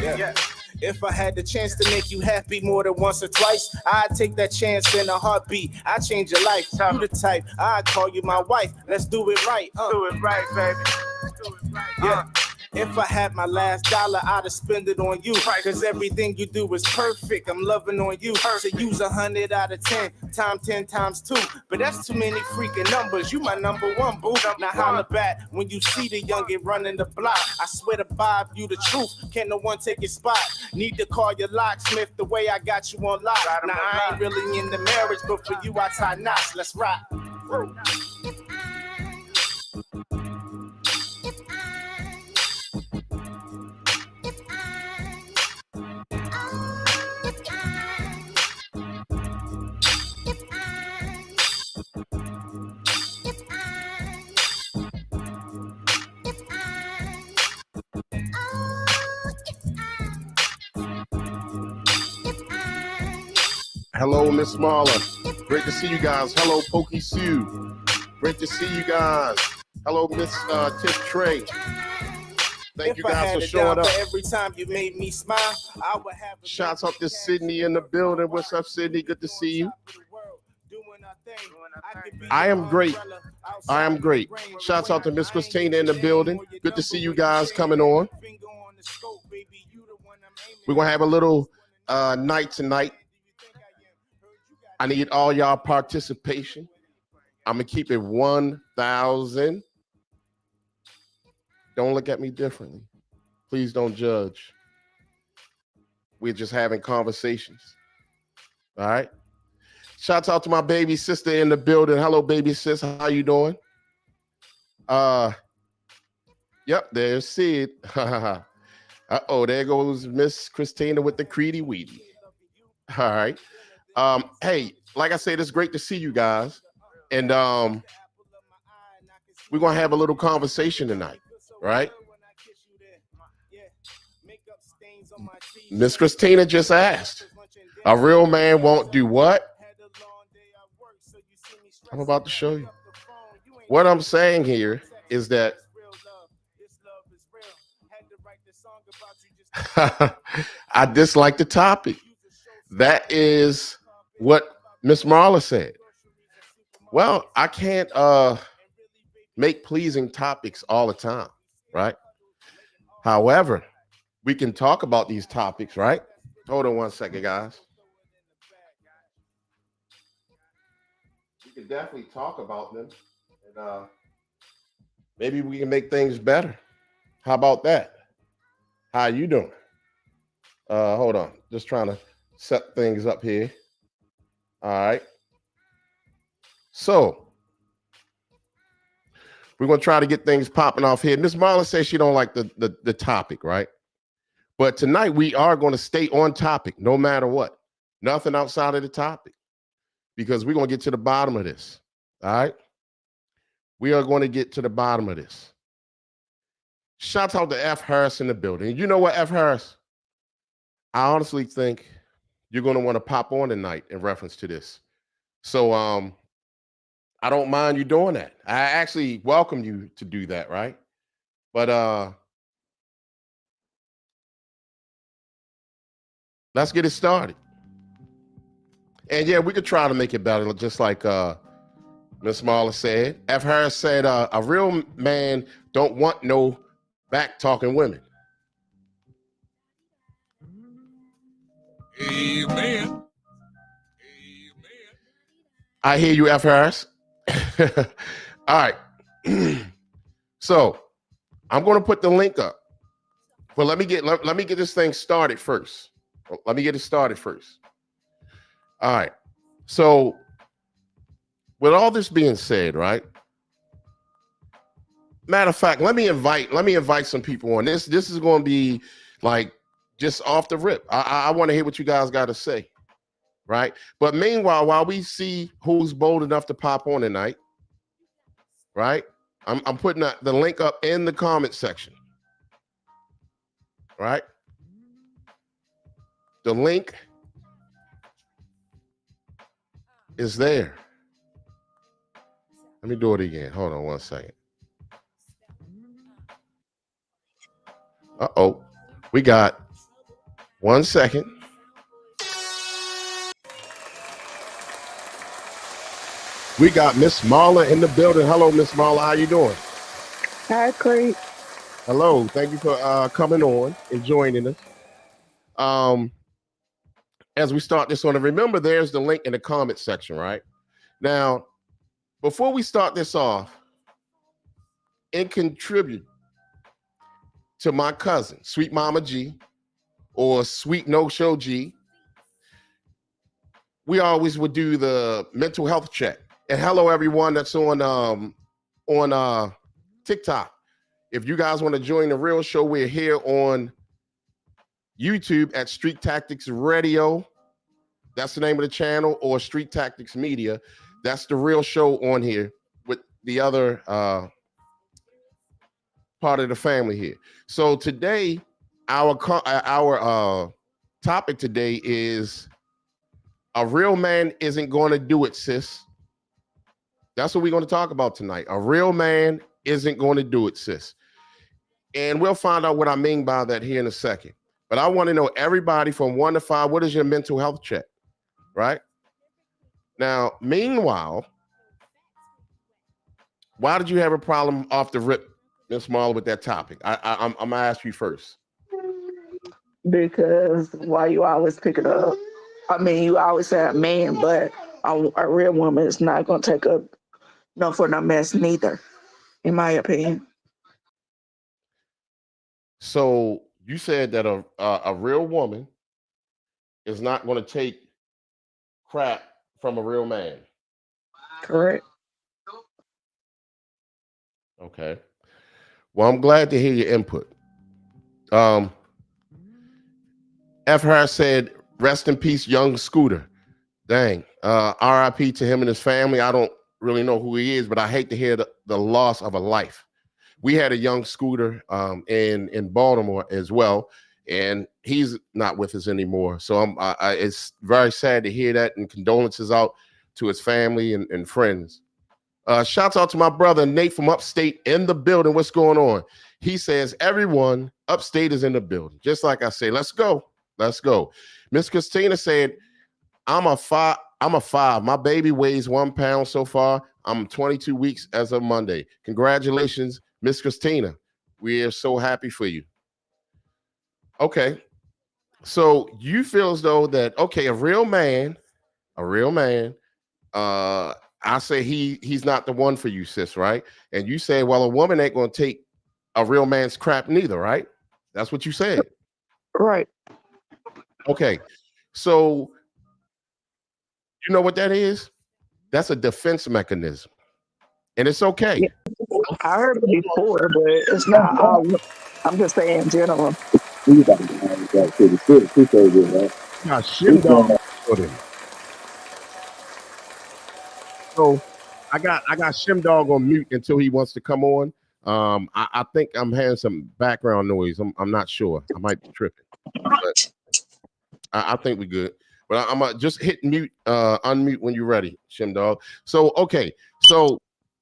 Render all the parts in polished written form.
Yeah. If I had the chance to make you happy more than once or twice, I'd take that chance in a heartbeat. I'd change your life. You the type, I'd call you my wife. Let's do it right. Do it right, baby. Do it right. Yeah. If I had my last dollar, I'd have spent it on you. Cause everything you do is perfect. I'm loving on you. So use 100 out of 10, times 10 times 2. But that's too many freaking numbers. You my number one, boo. Now holla back when you see the youngin' running the block. I swear to Bob, you the truth. Can't no one take your spot. Need to call your locksmith the way I got you on lock. Now I ain't really in the marriage, but for you I tie knots. Let's rock. Hello, Miss Marla. Great to see you guys. Hello, Pokey Sue. Great to see you guys. Hello, Miss Tip Trey. Thank you guys for showing up. Every time you made me smile, I would have. Shouts out to Sydney in the building. What's up, Sydney? Good to see you. I am great. I am great. Shouts out to Miss Christina in the building. Good to see you guys coming on. We're going to have a little night tonight. I need all y'all participation. I'm going to keep it 1,000. Don't look at me differently. Please don't judge. We're just having conversations. All right? Shouts out to my baby sister in the building. Hello, baby sis. How you doing? Yep, there's Sid. Uh-oh, there goes Miss Christina with the Crete Weedy. All right. Hey, like I said, it's great to see you guys. And we're going to have a little conversation tonight, right? Miss Christina just asked, a real man won't do what? I'm about to show you. What I'm saying here is that I dislike the topic. That is what Miss Marla said. Well, I can't make pleasing topics all the time, right? However, we can talk about these topics, right? Hold on one second, guys. We can definitely talk about them, and maybe we can make things better. How about that? How you doing? Hold on, just trying to set things up here. All right. So we're gonna try to get things popping off here. Miss Marla says she don't like the topic, right? But tonight we are going to stay on topic, no matter what. Nothing outside of the topic, because we're gonna get to the bottom of this. All right. We are going to get to the bottom of this. Shout out to F. Harris in the building. You know what, F. Harris? I honestly think you're going to want to pop on tonight in reference to this. So I don't mind you doing that. I actually welcome you to do that, right? But let's get it started. And yeah, we could try to make it better, just like Miss Marla said. F. Harris said, a real man don't want no back-talking women. Amen. Amen. I hear you, F. Harris. All right. So I'm going to put the link up. But let me get this thing started first. Let me get it started first. All right. So with all this being said, right? Matter of fact, let me invite some people on. This is going to be like just off the rip. I want to hear what you guys got to say, right? But meanwhile, while we see who's bold enough to pop on tonight, right? I'm putting the link up in the comment section, right? The link is there. Let me do it again. Hold on one second. Uh-oh. We got 1 second. We got Miss Marla in the building. Hello, Miss Marla. How you doing? Hi, Crete. Hello. Thank you for coming on and joining us. As we start this one, remember there's the link in the comment section, right? Now, before we start this off, and contribute to my cousin, Sweet Mama G, or Sweet No Show G, we always would do the mental health check. And hello, everyone that's on TikTok. If you guys want to join the real show, we're here on YouTube at Street Tactics Radio. That's the name of the channel, or Street Tactics Media. That's the real show on here with the other part of the family here. So today, our topic today is a real man isn't going to do it, sis. That's what we're going to talk about tonight. A real man isn't going to do it, sis. And we'll find out what I mean by that here in a second. But I want to know, everybody from 1 to 5, what is your mental health check? Right? Now, meanwhile, why did you have a problem off the rip, Miss Marla, with that topic? I'm going to ask you first. Because why you always pick it up? I mean, you always say a man, but a real woman is not going to take up no for no mess neither, in my opinion. So you said that a real woman is not going to take crap from a real man. Correct. Okay. Well, I'm glad to hear your input. F. Harris said, rest in peace, young Scooter. Dang. RIP to him and his family. I don't really know who he is, but I hate to hear the loss of a life. We had a young Scooter in Baltimore as well, and he's not with us anymore. So it's very sad to hear that, and condolences out to his family and friends. Shouts out to my brother Nate from upstate in the building. What's going on? He says everyone upstate is in the building. Just like I say, let's go. Let's go. Miss Christina said, I'm a 5. My baby weighs 1 pound so far. I'm 22 weeks as of Monday. Congratulations, Miss Christina. We are so happy for you. Okay. So you feel as though that, okay, a real man, I say he's not the one for you, sis, right? And you say, well, a woman ain't going to take a real man's crap neither, right? That's what you said. Right. Okay. So you know what that is? That's a defense mechanism. And it's okay. Yeah. I heard it before, but it's not all. I'm just saying in general. So I got Shim Dog on mute until he wants to come on. I think I'm hearing some background noise. I'm not sure. I might be tripping. But I think we're good. But I'm gonna just hit mute, unmute when you're ready, Shim Dog. So okay. So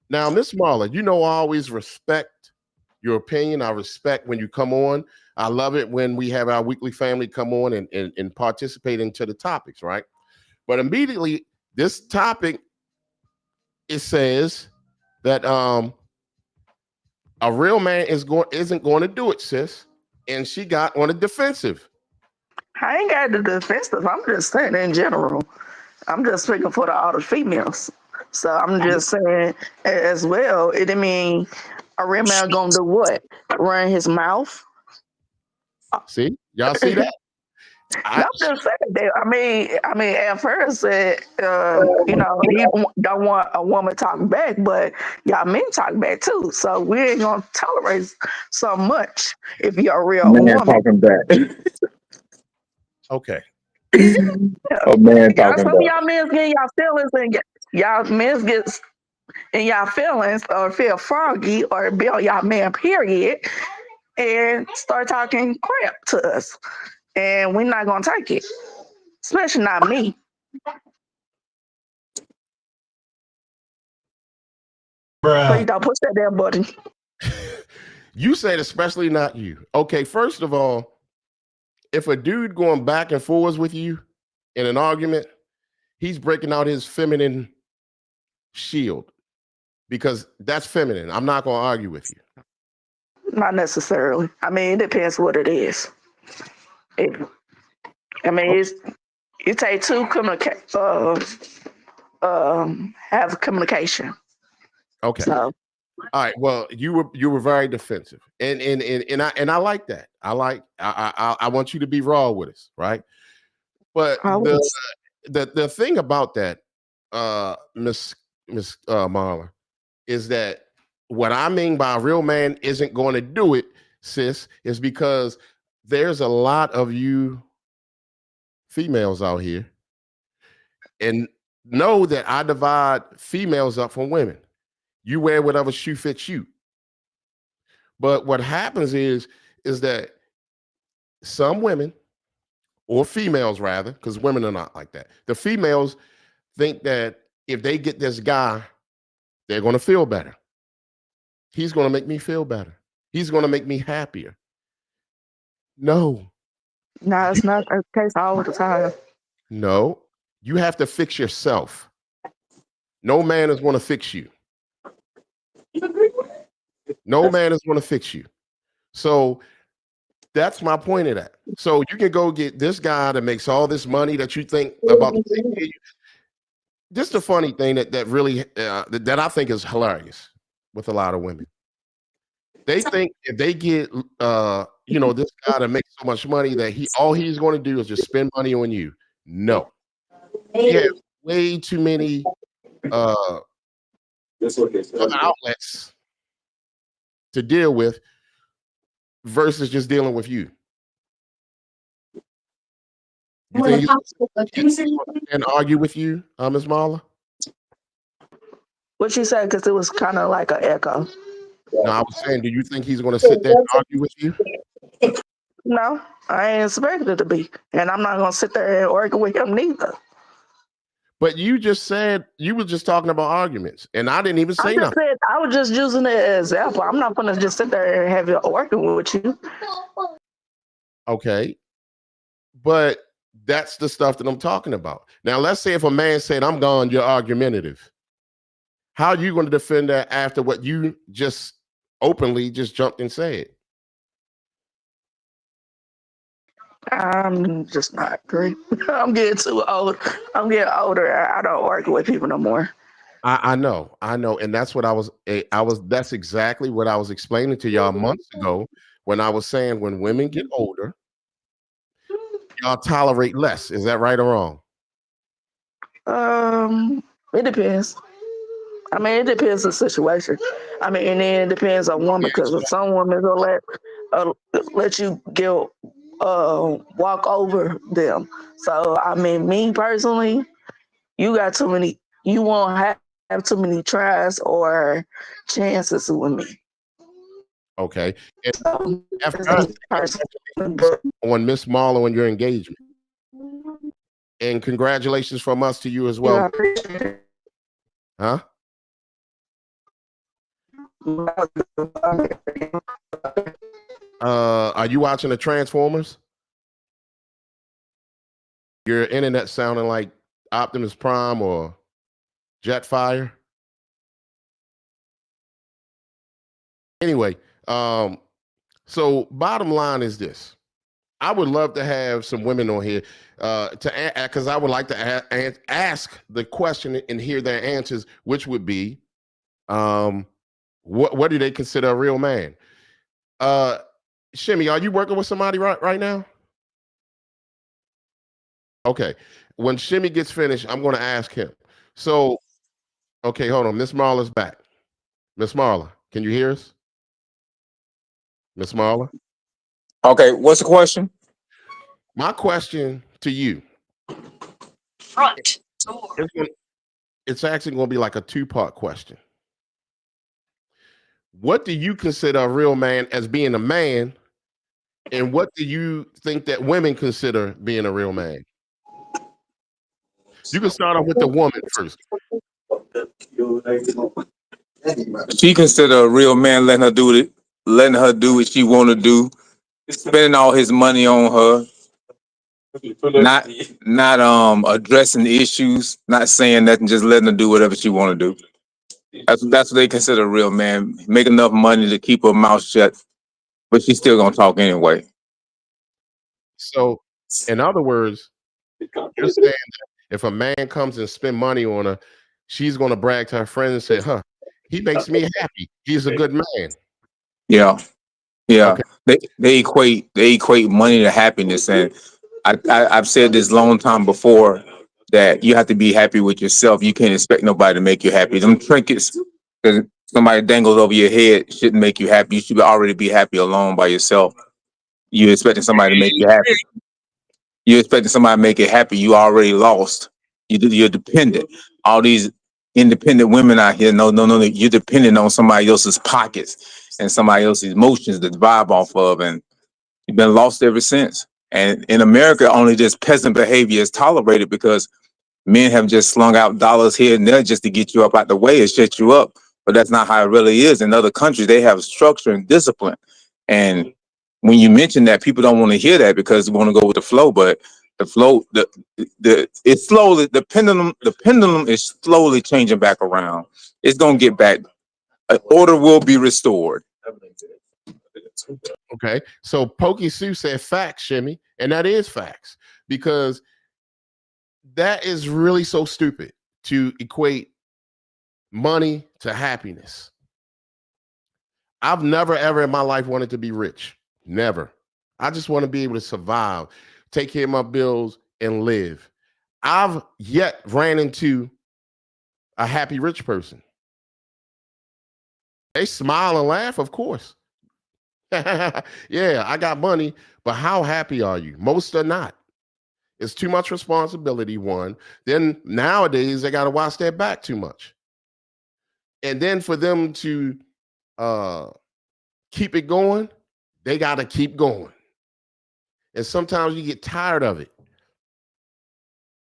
now, Miss Marla, you know I always respect your opinion. I respect when you come on. I love it when we have our weekly family come on and participate into the topics, right? But immediately, this topic, it says that a real man isn't going to do it, sis. And she got on the defensive. I ain't got the defensive. I'm just saying in general. I'm just speaking for all the females. So I'm just saying as well. It didn't mean a real man gonna do what? Run his mouth? See, y'all see that? I'm just saying that. I mean, at first said, you know, he don't want a woman talking back, but y'all men talk back too. So we ain't gonna tolerate so much if you're a real man woman talking back. Okay. A man Y'all, talking some of back. y'all men get y'all feelings and y'all men get in y'all feelings or feel froggy or be on y'all man period and start talking crap to us. And we're not gonna take it. Especially not me. Please don't push that damn button. You said especially not you. Okay, first of all, if a dude going back and forwards with you in an argument, he's breaking out his feminine shield because that's feminine. I'm not going to argue with you. Not necessarily. I mean, it depends what it is. It's you take two have communication. Okay. So all right. Well, you were very defensive, and I like that. I want you to be raw with us, right? But the thing about that, Miss Marla, is that what I mean by a real man isn't going to do it, sis, is because there's a lot of you females out here, and know that I divide females up from women. You wear whatever shoe fits you. But what happens is that some women, or females rather, because women are not like that. The females think that if they get this guy, they're going to feel better. He's going to make me feel better. He's going to make me happier. No. No, it's not the case all the time. No. You have to fix yourself. No man is going to fix you. No man is going to fix you. So that's my point of that. So you can go get this guy that makes all this money that you think about. Just a funny thing that really that I think is hilarious with a lot of women. They think if they get this guy that makes so much money that all he's going to do is just spend money on you. No, he has way too many other outlets to deal with versus just dealing with you. You think he's and argue with you, Ms. Marla? What you said, because it was kind of like an echo. No, I was saying, do you think he's going to sit there and argue with you? No, I ain't expected it to be. And I'm not going to sit there and argue with him neither. But you just said, you were just talking about arguments, and I didn't even say nothing. I was just using it as an example. I'm not going to just sit there and have you working with you. Okay. But that's the stuff that I'm talking about. Now, let's say if a man said, I'm gone, you're argumentative. How are you going to defend that after what you just openly just jumped and said? I'm just not agree. I'm getting too old. I'm getting older. I don't argue with people no more. I know. And that's what that's exactly what I was explaining to y'all months ago when I was saying when women get older, y'all tolerate less. Is that right or wrong? It depends. I mean, it depends on the situation. I mean, and then it depends on woman, because some women will let you walk over them. So I mean, me personally, you won't have too many tries or chances with me. Okay. So, on Miss Marla and your engagement. And congratulations from us to you as well. Yeah, I appreciate it. Huh? Are you watching the Transformers? Your internet sounding like Optimus Prime or Jetfire. Anyway, so bottom line is this. I would love to have some women on here because I would like to ask the question and hear their answers, which would be, what do they consider a real man? Shimmy, are you working with somebody right now? Okay. When Shimmy gets finished, I'm going to ask him. So, okay, hold on. Miss Marla's back. Miss Marla, can you hear us? Miss Marla? Okay, what's the question? My question to you. Front It's actually going to be like a two-part question. What do you consider a real man as being a man? And what do you think that women consider being a real man? You can start off with the woman first. She consider a real man letting her do what she want to do, spending all his money on her, not addressing the issues, not saying nothing, just letting her do whatever she want to do. That's what they consider a real man. Make enough money to keep her mouth shut, but she's still gonna talk anyway. So, in other words, you're saying that if a man comes and spend money on her, she's going to brag to her friends and say, "Huh, he makes me happy. He's a good man." Yeah, yeah. Okay. They equate money to happiness, and I've said this long time before that you have to be happy with yourself. You can't expect nobody to make you happy. Them trinkets that somebody dangles over your head shouldn't make you happy. You should already be happy alone by yourself. You expecting somebody to make you happy. You expecting somebody to make it happy. You already lost. You're dependent. All these independent women out here, no. You're dependent on somebody else's pockets and somebody else's emotions to vibe off of, and you've been lost ever since. And in America, only this peasant behavior is tolerated because men have just slung out dollars here and there just to get you up out the way and shut you up. But that's not how it really is. In other countries, they have structure and discipline. And when you mention that, people don't want to hear that because they want to go with the flow. But the flow, it's slowly the pendulum is slowly changing back around. It's gonna get back. Order will be restored. Okay. So Pokey Sue said facts, Shimmy, and that is facts because that is really so stupid to equate money to happiness. I've never ever in my life wanted to be rich. Never. I just want to be able to survive, take care of my bills, and live. I've yet ran into a happy rich person. They smile and laugh, of course. Yeah, I got money, but how happy are you? Most are not. It's too much responsibility, one. Then nowadays, they got to watch their back too much. And then for them to keep it going, they got to keep going. And sometimes you get tired of it.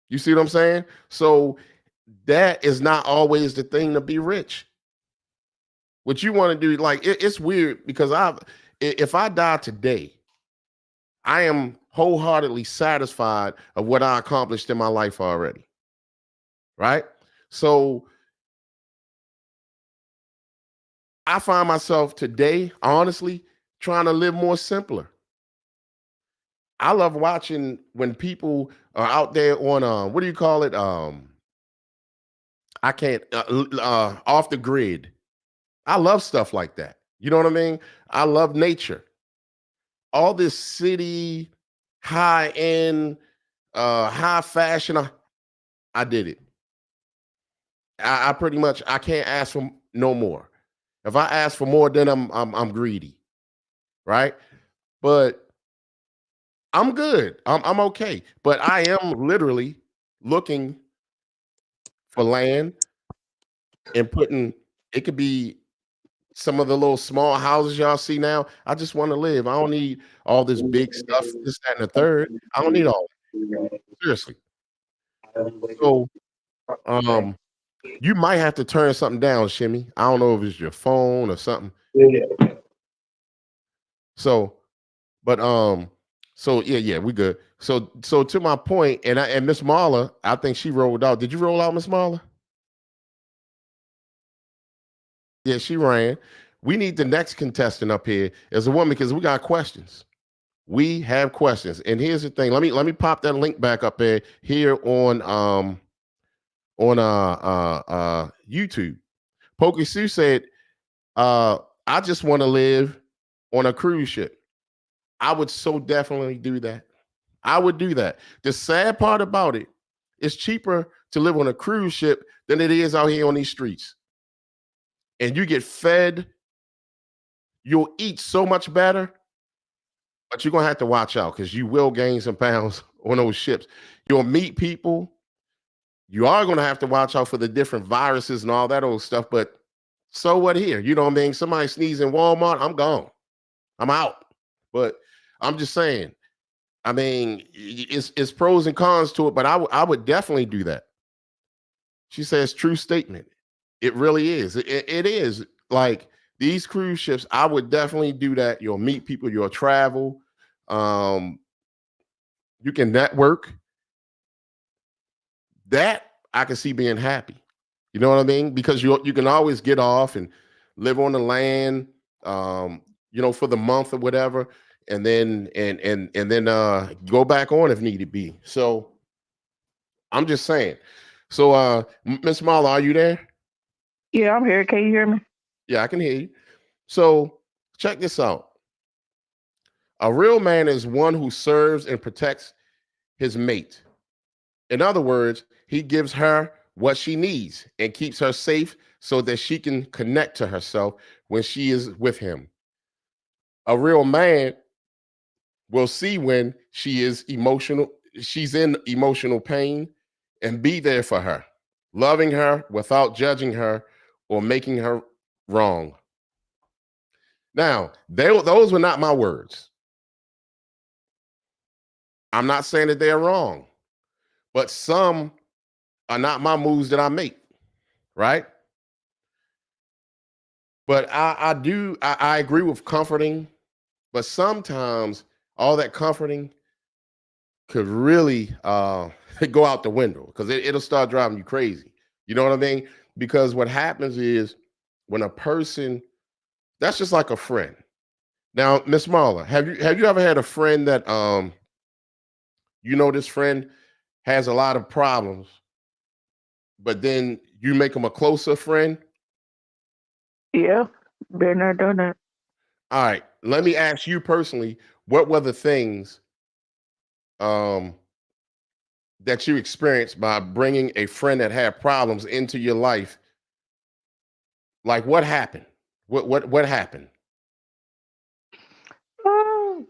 You see what I'm saying? So that is not always the thing to be rich. What you want to do, like it's weird because if I die today, I am wholeheartedly satisfied of what I accomplished in my life already. Right? So I find myself today, honestly, trying to live more simpler. I love watching when people are out there on what do you call it? I can't off the grid. I love stuff like that. You know what I mean? I love nature. All this city, high end, high fashion. I did it. I pretty much I can't ask for no more. If I ask for more, then I'm greedy, right? But I'm good. I'm okay. But I am literally looking for land and putting. It could be some of the little small houses y'all see now. I just want to live. I don't need all this big stuff, this, that, and the third. I don't need all that. Seriously. So you might have to turn something down, Shimmy. I don't know if it's your phone or something. So, but so yeah, we good. So to my point, and Miss Marla, I think she rolled out. Did you roll out, Miss Marla? Yeah, she ran. We need the next contestant up here as a woman because we got questions. We have questions. And here's the thing. Let me pop that link back up there here on YouTube. Pokey Sue said, I just want to live on a cruise ship. I would so definitely do that. I would do that. The sad part about it, it's cheaper to live on a cruise ship than it is out here on these streets. And you get fed, you'll eat so much better, but you're gonna have to watch out because you will gain some pounds on those ships. You'll meet people. You are gonna have to watch out for the different viruses and all that old stuff. But so what here? You know what I mean? Somebody sneeze in Walmart, I'm gone. I'm out. But I'm just saying, I mean, it's pros and cons to it, but I would definitely do that. She says, true statement. It really is. It is. Like these cruise ships, I would definitely do that. You'll meet people, you'll travel. you can network. That I can see being happy. You know what I mean? Because you can always get off and live on the land, for the month or whatever, and then go back on if needed be. So I'm just saying. So Miss Marla, are you there? Yeah, I'm here. Can you hear me? Yeah, I can hear you. So check this out. A real man is one who serves and protects his mate. In other words, he gives her what she needs and keeps her safe so that she can connect to herself when she is with him. A real man will see when she's in emotional pain and be there for her, loving her without judging her or making her wrong. Now, those were not my words. I'm not saying that they're wrong, but some are not my moves that I make, right? But I agree with comforting, but sometimes all that comforting could really go out the window because it'll start driving you crazy. You know what I mean? Because what happens is when a person, that's just like a friend. Now, Miss Marla, have you ever had a friend that this friend has a lot of problems, but then you make them a closer friend? Yeah, been there, done that. All right, let me ask you personally, what were the things um, that you experienced by bringing a friend that had problems into your life? Like what happened? What happened?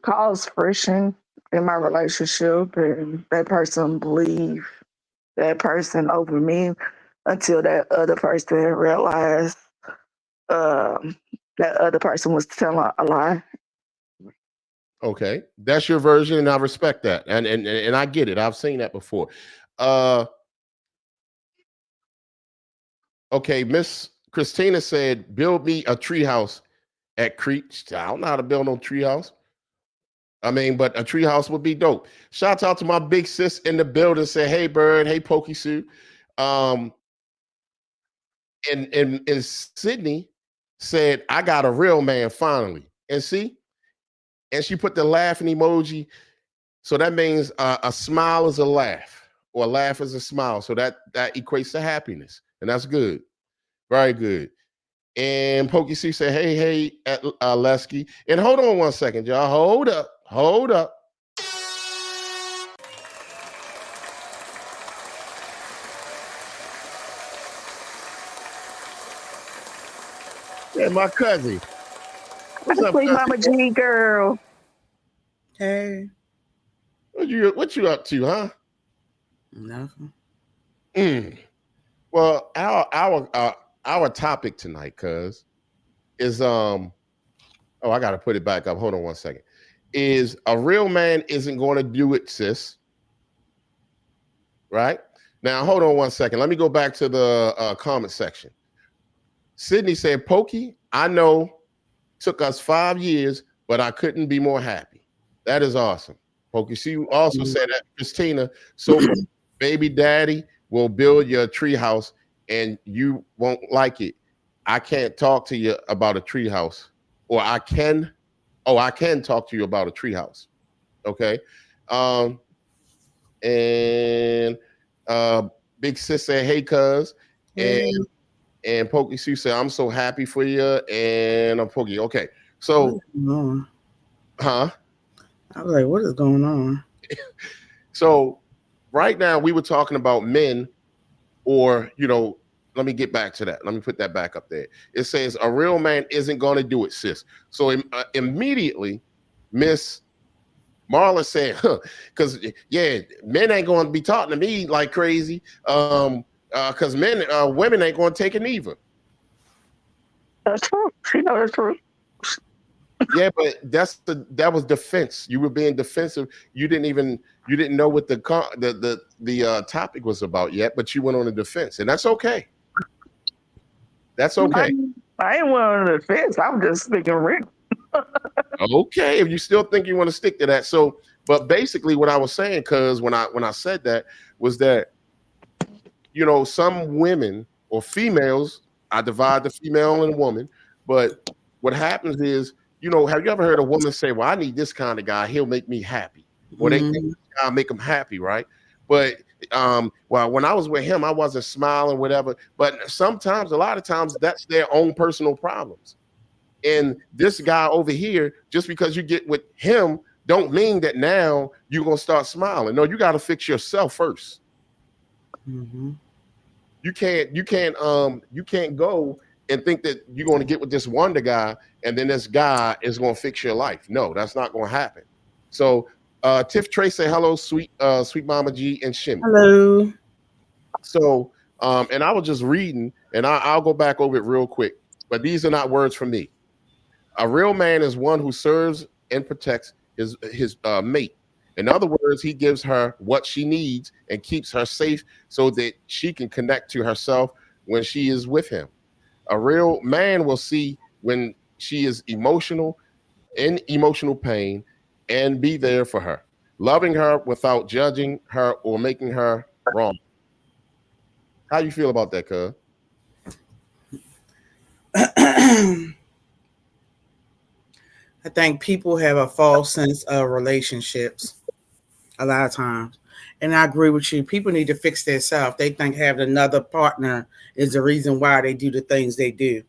Cause friction in my relationship, and that person believe that person over me until that other person realized um, that other person was telling a lie. Okay, that's your version, and I respect that, and I get it. I've seen that before. Uh, okay, Miss Christina said, "Build me a treehouse at Crete." I don't know how to build no treehouse. I mean, but a treehouse would be dope. Shout out to my big sis in the building. Say, hey, Bird. Hey, Pokey Sue. Um, and Sydney said, I got a real man finally. And see, and she put the laughing emoji. So that means a smile is a laugh, or a laugh is a smile. So that equates to happiness, and that's good, very good. And Pokey C said, "Hey, Lesky." And hold on one second, y'all. Hold up. Yeah, my cousin. What's up, Sweet cousin? Mama G girl. Hey, What you up to, huh? nothing. Mm. Well, our topic tonight, cuz, is oh, I gotta put it back up. Hold on one second. Is a real man isn't going to do it, sis. Right? Now, hold on one second. Let me go back to the comment section. Sydney said, Pokey, I know took us 5 years, but I couldn't be more happy. That is awesome. Pokey, she also said that, Christina, so baby daddy will build your treehouse and you won't like it. I can't talk to you about a treehouse, or I can talk to you about a treehouse. Okay. Um, and Big Sis said, hey, cuz. Hey, And Pokey Sue said, I'm so happy for you. And I'm Pokey. Okay. what So, is going on? huh? I was like, what is going on? So right now we were talking about men, or, let me get back to that. Let me put that back up there. It says a real man isn't going to do it, sis. So immediately, Miss Marla said, because yeah, men ain't going to be talking to me like crazy. Because women ain't going to take it neither. That's true. She know that's true. Yeah, but that was defense. You were being defensive. You didn't know what the topic was about yet, but you went on a defense, and that's okay. That's I, okay. I ain't one on the fence. I'm just speaking real. Okay, if you still think you want to stick to that. So But basically, what I was saying, because when I said that was that, you know, some women or females, I divide the female and woman, but what happens is, you know, have you ever heard a woman say, well, I need this kind of guy, he'll make me happy, or they think Mhm. I'll make them happy, right? But well, when I was with him, I wasn't smiling, whatever. But sometimes, a lot of times, that's their own personal problems. And this guy over here, just because you get with him, don't mean that now you're gonna start smiling. No, you got to fix yourself first. Mhm. You can't go and think that you're going to get with this wonder guy and then this guy is going to fix your life. No, that's not going to happen. So Tiff Trey say hello, sweet Mama G and Shimmy. Hello. So and I was just reading, and I'll go back over it real quick, but these are not words from me. A real man is one who serves and protects his mate. In other words, he gives her what she needs and keeps her safe so that she can connect to herself when she is with him. A real man will see when she is in emotional pain, and be there for her, loving her without judging her or making her wrong. How you feel about that, cuz? I think people have a false sense of relationships a lot of times. And I agree with you. People need to fix themselves. They think having another partner is the reason why they do the things they do.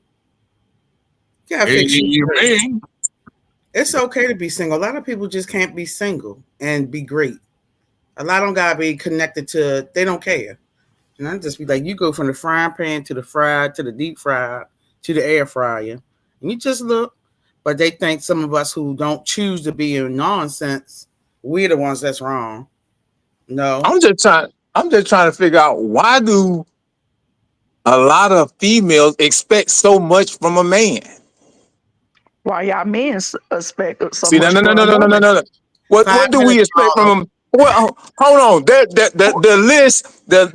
You gotta fix you first. Amen. It's okay to be single. A lot of people just can't be single and be great. A lot don't gotta be connected to, they don't care. And I just be like, you go from the frying pan to the fried to the deep fried to the air fryer. And you just look. But they think some of us who don't choose to be in nonsense, we're the ones that's wrong. No. I'm just trying to figure out why do a lot of females expect so much from a man. Why y'all men expect so See, no, much no, no, from a no, no, no, no, woman? no. What do 5 minutes, we expect y'all. from them? Well, hold on. The list. No,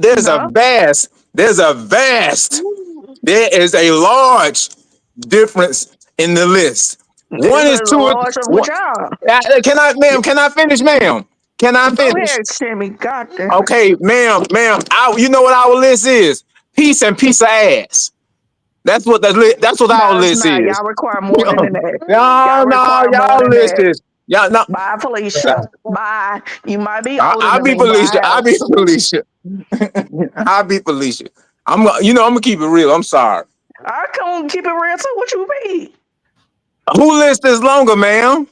There is a large difference in the list. One it's is a two. large with One, y'all. can I, ma'am? Can I finish, ma'am? Can I Go finish? ahead, Shimmy. God damn it. Okay, ma'am. You know what our list is? Piece and piece of ass. That's what our No, it's list not. is. Y'all require more than that. No, Y'all no, require more y'all than list that. is y'all. No, Bye, Felicia. Bye. You might be older I'll than be me. Felicia. Bye, I'll be Alex. Felicia. I'll be Felicia. I'm gonna keep it real. I'm sorry. I come keep it real too. What you mean? Who list is longer, ma'am?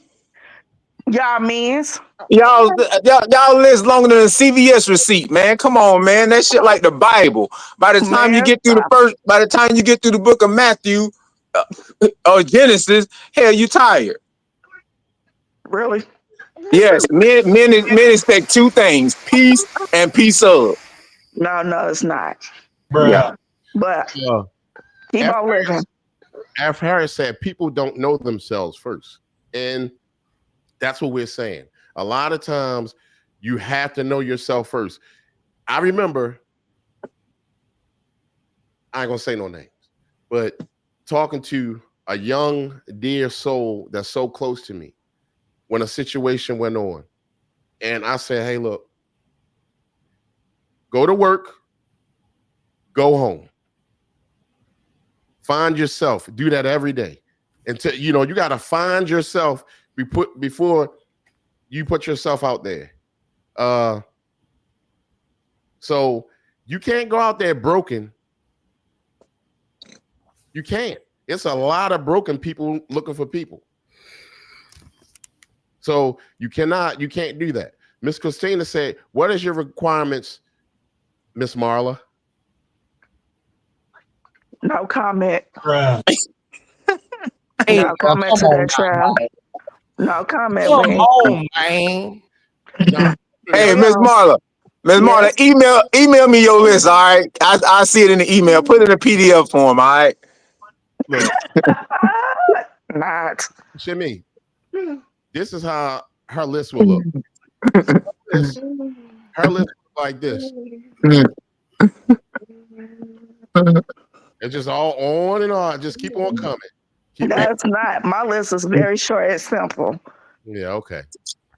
Y'all means. Y'all list longer than a CVS receipt, man. Come on, man. That shit like the Bible. Man, stop. By the time you get through the book of Matthew uh, or Genesis, hell, you tired. Really? Yes, men expect two things: peace and peace of. No, it's not. Yeah. But Uh, keep F. on living. F. Harris said people don't know themselves first. And that's what we're saying. A lot of times you have to know yourself first. I remember, I ain't gonna say no names, but talking to a young, dear soul that's so close to me when a situation went on. And I said, hey, look, go to work, go home. Find yourself. Do that every day. Until you got to find yourself before you put yourself out there. So you can't go out there broken. You can't. It's a lot of broken people looking for people. So you can't do that. Miss Christina said, what is your requirements, Miss Marla? No comment. Hey, No comment come to on that now. child. No comment, Come man. on, man. Nah, Hey, Hold Miss on. Marla. Miss Marla, Yes. email me your list, all right? I see it in the email. Put it in a PDF form, all right? look, Not. Shimmy, this is how her list will look. This, her list look like this. It's just all on and on. Just keep on coming. Keep on. That's not. My list is very short and simple. Yeah, okay.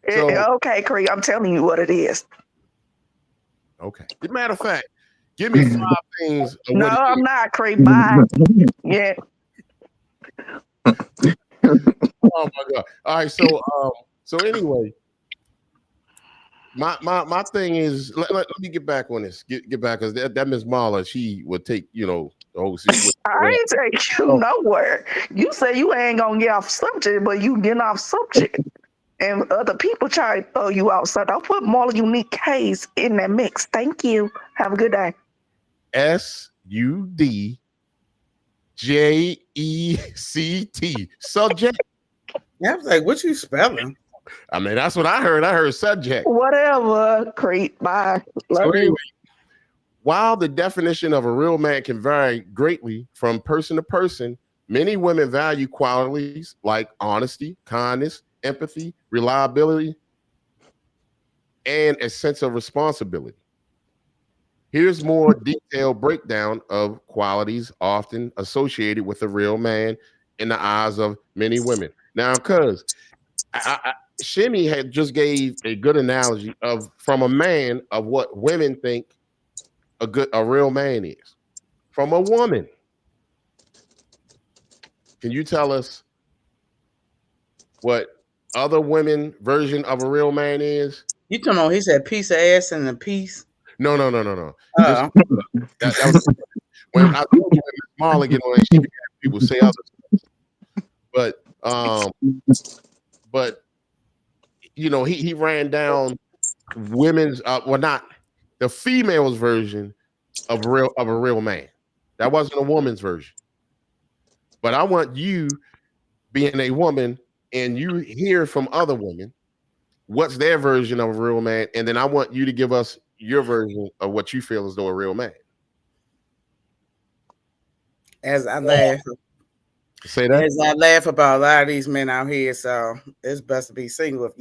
So Okay, Crete, I'm telling you what it is. okay. As a matter of fact, give me 5 things of No, what it I'm is. not, Crete. Bye. Yeah. Oh my god. All right. So anyway, my thing is let me get back on this. Get back because that Miss Marla, she would take, the whole situation. I ain't take you So nowhere. You say you ain't gonna get off subject, but you getting off subject. And other people try to throw you out. So don't put more unique case in that mix. Thank you. Have a good day. SUDJECT. Subject. I was like, what you spelling? I mean, that's what I heard. I heard subject. Whatever, Crete. Bye. So Love anyway, you. while the definition of a real man can vary greatly from person to person, many women value qualities like honesty, kindness, empathy, reliability, and a sense of responsibility. Here's more detailed breakdown of qualities often associated with a real man in the eyes of many women. Now, because Shimmy had just gave a good analogy of from a man of what women think a real man is. From a woman, can you tell us what other women version of a real man is? You talking about he said piece of ass and a piece? No. This Oh, that was when I told you when Miss Marla get on, she began people say other stuff. But he ran down women's not the female's version of a real man. That wasn't a woman's version. But I want you being a woman and you hear from other women what's their version of a real man, and then I want you to give us your version of what you feel as though a real man. as I laugh, Say that. about a lot of these men out here, so it's best to be single.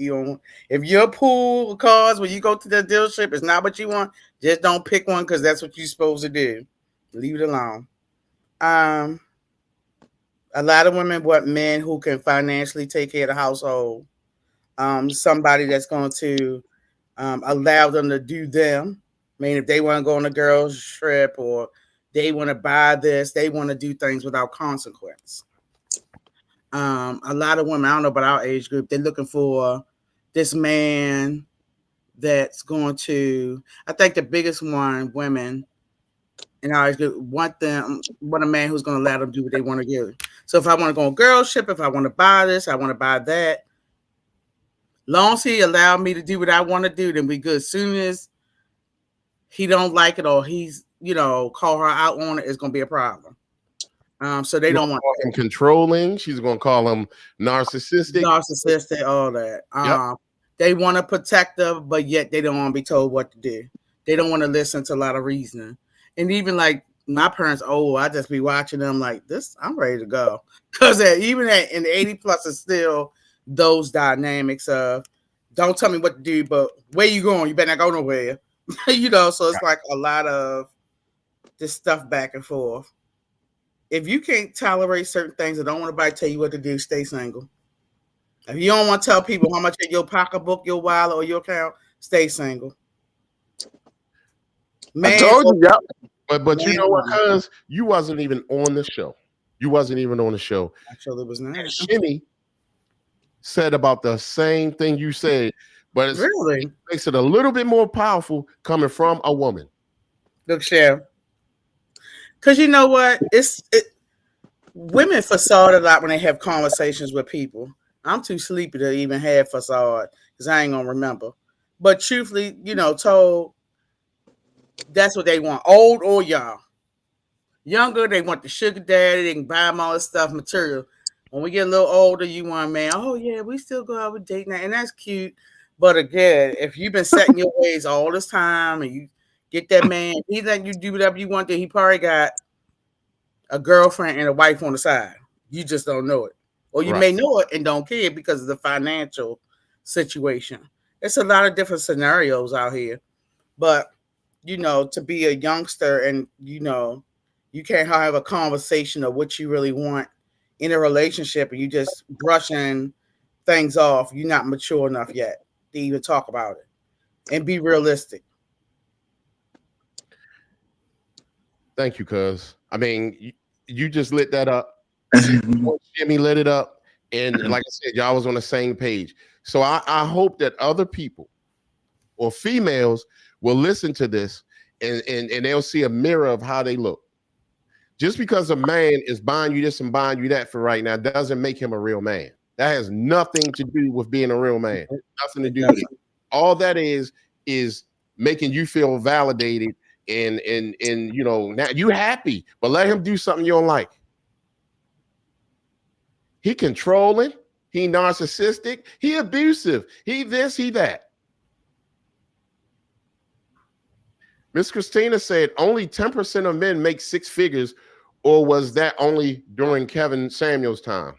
If your pool of cars when you go to the dealership is not what you want, just don't pick one because that's what you're supposed to do. Leave it alone. A lot of women want men who can financially take care of the household. Somebody that's going to allow them to do them. I mean, if they want to go on a girls' trip or they want to buy this, they want to do things without consequence. A lot of women, I don't know about our age group, they're looking for this man that's going to, I think the biggest one, women in our age group want a man who's going to allow them do what they want to do. So if I want to go on a girls' trip, if I want to buy this, I want to buy that, long as he allowed me to do what I want to do, then we good. As soon as he don't like it or he's, call her out on it, it's going to be a problem. So they don't want him controlling. She's going to call him narcissistic. All that. Yep. They want to protect them, but yet they don't want to be told what to do. They don't want to listen to a lot of reasoning. And even like my parents, I just be watching them like this. I'm ready to go because even in the 80 plus is still those dynamics of don't tell me what to do, but where you going? You better not go nowhere. So it's like a lot of this stuff back and forth. If you can't tolerate certain things and don't want anybody to tell you what to do, stay single. If you don't want to tell people how much in your pocketbook, your wallet, or your account, stay single. Man, I told you, yeah. But you know what, cuz you wasn't even on the show. You wasn't even on the show. Actually, it was not. Shimmy said about the same thing you said, but it makes it a little bit more powerful coming from a woman. Look, Cheryl. Because you know what? Women facade a lot when they have conversations with people. I'm too sleepy to even have facade because I ain't going to remember. But truthfully, told that's what they want, old or young. Younger, they want the sugar daddy. They can buy them all this stuff, material. When we get a little older, you want a man, oh, yeah, we still go out with date night. And that's cute. But again, if you've been setting your ways all this time and you get that man, he letting you do whatever you want to, he probably got a girlfriend and a wife on the side. You just don't know it. Or you may know it and don't care because of the financial situation. It's a lot of different scenarios out here. But, to be a youngster and, you can't have a conversation of what you really want in a relationship and you just brushing things off. You're not mature enough yet. to even talk about it and be realistic. Thank you, cuz. I mean, you just lit that up. Jimmy lit it up. And like I said, y'all was on the same page. So I hope that other people or females will listen to this and they'll see a mirror of how they look. Just because a man is buying you this and buying you that for right now doesn't make him a real man. That has nothing to do with being a real man. Nothing to do with it. All that is making you feel validated and you know, now you happy, but let him do something you don't like. He controlling, he narcissistic, he abusive, he this, he that. Miss Christina said only 10% of men make six figures, or was that only during Kevin Samuels' time?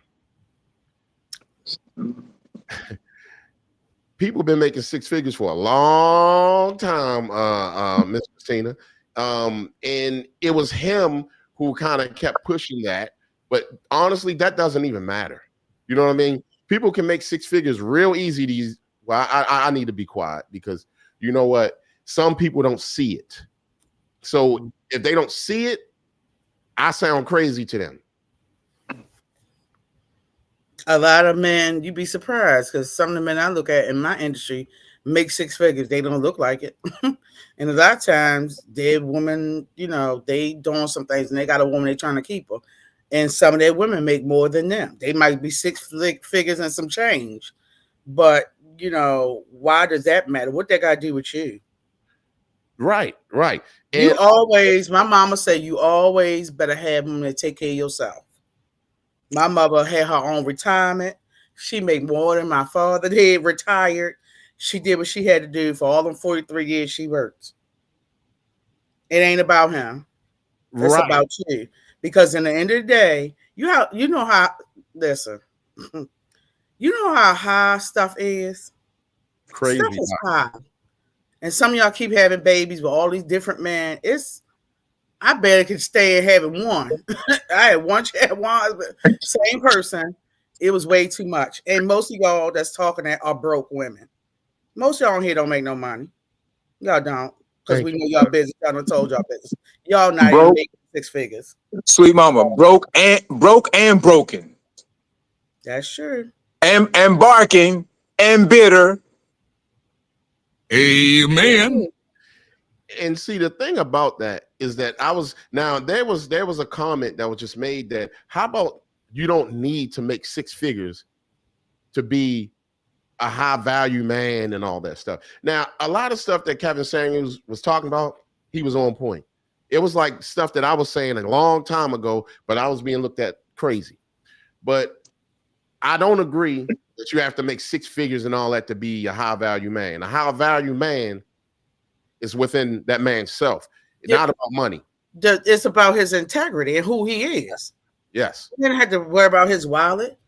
People have been making six figures for a long time, Miss Christina. And it was him who kind of kept pushing that. But honestly, that doesn't even matter. You know what I mean? People can make six figures real easy. Well, I need to be quiet because you know what? Some people don't see it. So if they don't see it, I sound crazy to them. A lot of men, you'd be surprised because some of the men I look at in my industry make six figures. They don't look like it. And a lot of times, their women, you know, they doing some things and they got a woman they trying to keep her. And some of their women make more than them. They might be six figures and some change. But, you know, why does that matter? What that got to do with you? Right. And You always, my mama said, you always better have them to take care of yourself. My mother had her own retirement. She made more than my father did, retired. She did what she had to do for all them 43 years she worked. It ain't about him. It's about you. Because in the end of the day, you know how, listen, you know how high stuff is? Crazy. Stuff is high. And some of y'all keep having babies with all these different men. I better could stay and having one. I had one, same person. It was way too much. And most of y'all that's talking that are broke women. Most of y'all on here don't make no money. Y'all don't. Because we know y'all business. Y'all done told y'all business. Y'all not even making six figures. Sweet mama, broke and broken. That's true. And barking and bitter. Amen. And see, the thing about that is that there was a comment that was just made that how about you don't need to make six figures to be a high value man and all that stuff. Now, a lot of stuff that Kevin Samuels was talking about, he was on point. It was like stuff that I was saying a long time ago, but I was being looked at crazy. But I don't agree that you have to make six figures and all that to be a high value man. A high value man is within that man's self. It's not about money. It's about his integrity and who he is. Yes. You didn't have to worry about his wallet.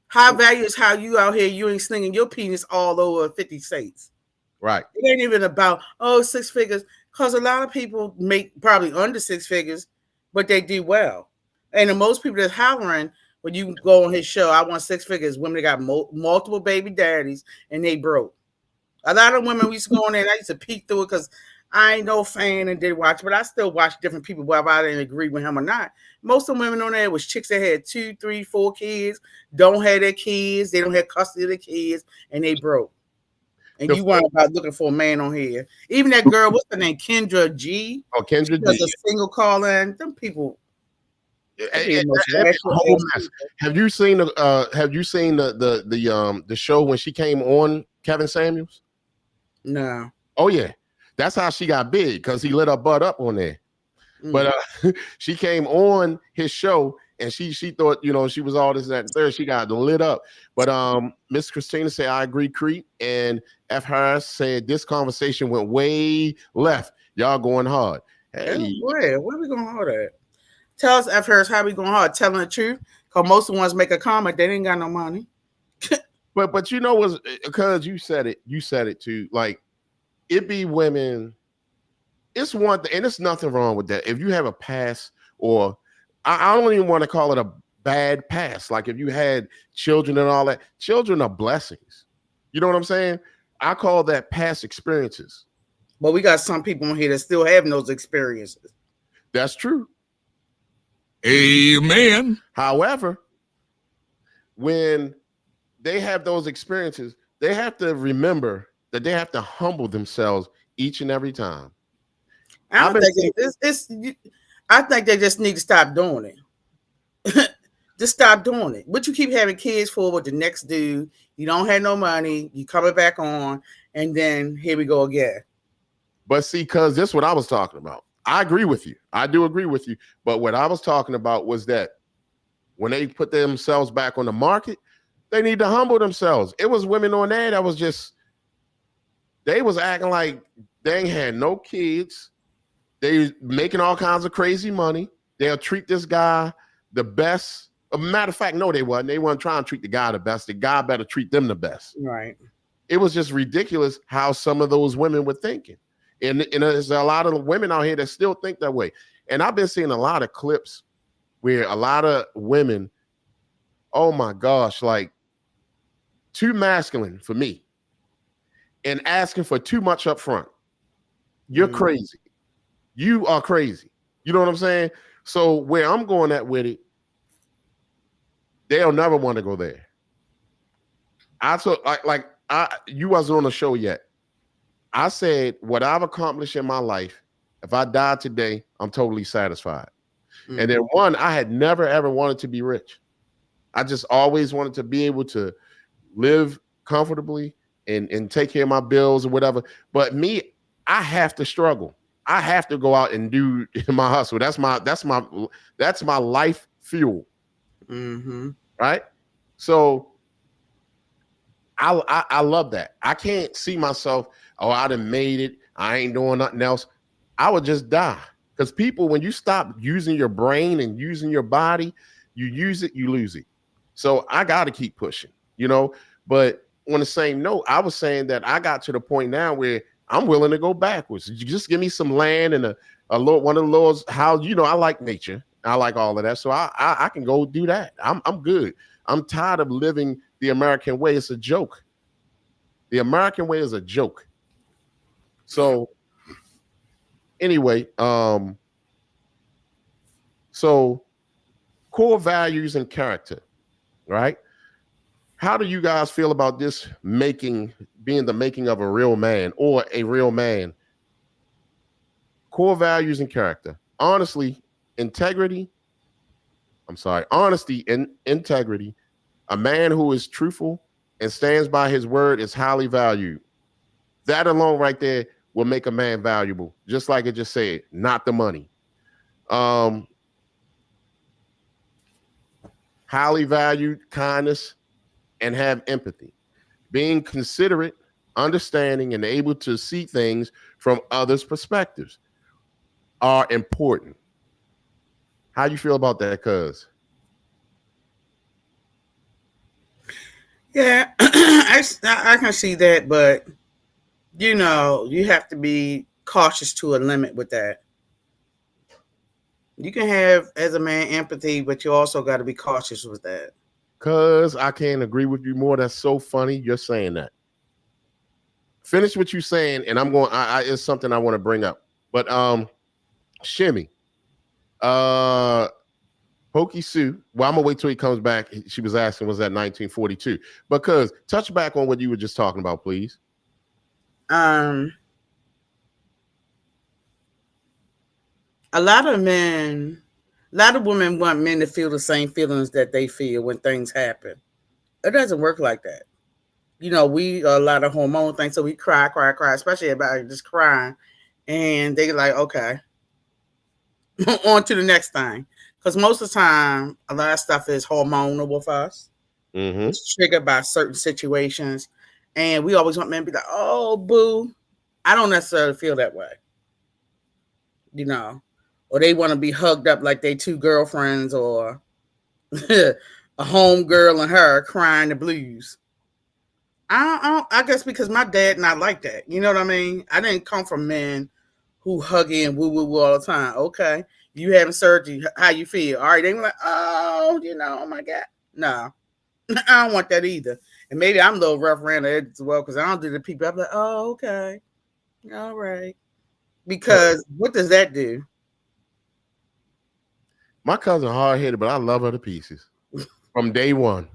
High value is how you out here, you ain't slinging your penis all over 50 states. Right. It ain't even about, six figures. Because a lot of people make probably under six figures, but they do well. And the most people that's hollering, when you go on his show, I want six figures, women that got multiple baby daddies and they broke. A lot of women, we used to go on there and I used to peek through it because I ain't no fan and did watch, but I still watch different people, whether I didn't agree with him or not. Most of the women on there was chicks that had 2, 3, 4 kids, don't have their kids, they don't have custody of their kids, and they broke. And you weren't about looking for a man on here. Even that girl, what's her name? Kendra G. Oh, Kendra G. G. A single call-in. Them people. Have you seen the show when she came on Kevin Samuels? No. Oh yeah, that's how she got big because he lit her butt up on there. But she came on his show and she thought, you know, she was all this, that, and third. She got lit up. But Miss Christina said, I agree, Crete. And F. Harris said, this conversation went way left. Y'all going hard. Hey. Where are we going hard at? Tell us, F. Harris, how we going hard? Telling the truth? Because most of the ones make a comment, they ain't got no money. but you know what's, because you said it too. Like, it be women. It's one thing, and there's nothing wrong with that. If you have a past, or I don't even want to call it a bad past. Like if you had children and all that, children are blessings. You know what I'm saying? I call that past experiences. But we got some people on here that still having those experiences. That's true. Amen. However, when they have those experiences, they have to remember that they have to humble themselves each and every time. I think they just need to stop doing it. Just stop doing it. What you keep having kids for with the next dude? You don't have no money. You coming back on, and then here we go again. But see, because this is what I was talking about. I agree with you. I do agree with you. But what I was talking about was that when they put themselves back on the market, they need to humble themselves. It was women on there that was just, they was acting like they ain't had no kids. They making all kinds of crazy money. They'll treat this guy the best. A matter of fact, no, they wasn't. They weren't trying to treat the guy the best. The guy better treat them the best. Right. It was just ridiculous how some of those women were thinking. And there's a lot of women out here that still think that way. And I've been seeing a lot of clips where a lot of women, oh my gosh, like too masculine for me and asking for too much up front. You're crazy. You are crazy. You know what I'm saying? So where I'm going at with it, they'll never want to go there. You wasn't on the show yet. I said, what I've accomplished in my life, if I die today, I'm totally satisfied. Mm-hmm. And then one, I had never, ever wanted to be rich. I just always wanted to be able to live comfortably and take care of my bills or whatever. But me, I have to struggle. I have to go out and do my hustle. That's my life fuel. Mm-hmm. Right? So I love that. I can't see myself, oh, I done made it. I ain't doing nothing else. I would just die. Because people, when you stop using your brain and using your body, you use it, you lose it. So I got to keep pushing, you know. But on the same note, I was saying that I got to the point now where I'm willing to go backwards. You just give me some land and one of the Lord's house. You know, I like nature. I like all of that. So I can go do that. I'm good. I'm tired of living the American way. It's a joke. The American way is a joke. So anyway, so core values and character, right? How do you guys feel about this being the making of a real man or a real man? Core values and character. Honesty and integrity. A man who is truthful and stands by his word is highly valued. That alone right there will make a man valuable. Just like it just said, not the money. Highly valued, kindness, and have empathy. Being considerate, understanding, and able to see things from others' perspectives are important. How do you feel about that, cuz? Yeah, I can see that, but you know, you have to be cautious to a limit with that. You can have, as a man, empathy, but you also got to be cautious with that. Cuz I can't agree with you more. That's so funny you're saying that. Finish what you're saying, and I'm going. It's something I want to bring up. But Shimmy, Pokey Sue. Well, I'm gonna wait till he comes back. She was asking, was that 1942? Because touch back on what you were just talking about, please. A lot of women want men to feel the same feelings that they feel when things happen. It doesn't work like that. You know, we are a lot of hormone things, so we cry, especially about just crying, and they're like, okay, on to the next thing. Because most of the time, a lot of stuff is hormonal with us. Mm-hmm. It's triggered by certain situations, and we always want men to be like, oh, boo. I don't necessarily feel that way, you know. Or they want to be hugged up like they two girlfriends or a home girl and her crying the blues. I guess because my dad not like that. You know what I mean? I didn't come from men who huggy and woo all the time. Okay, you having surgery? How you feel? All right, they were like, oh, you know, oh my God, no, I don't want that either. And maybe I'm a little rough around the edges as well because I don't do the people. I'm like, oh, okay. All right. Because what does that do? My cousin hard-headed, but I love her to pieces from day one.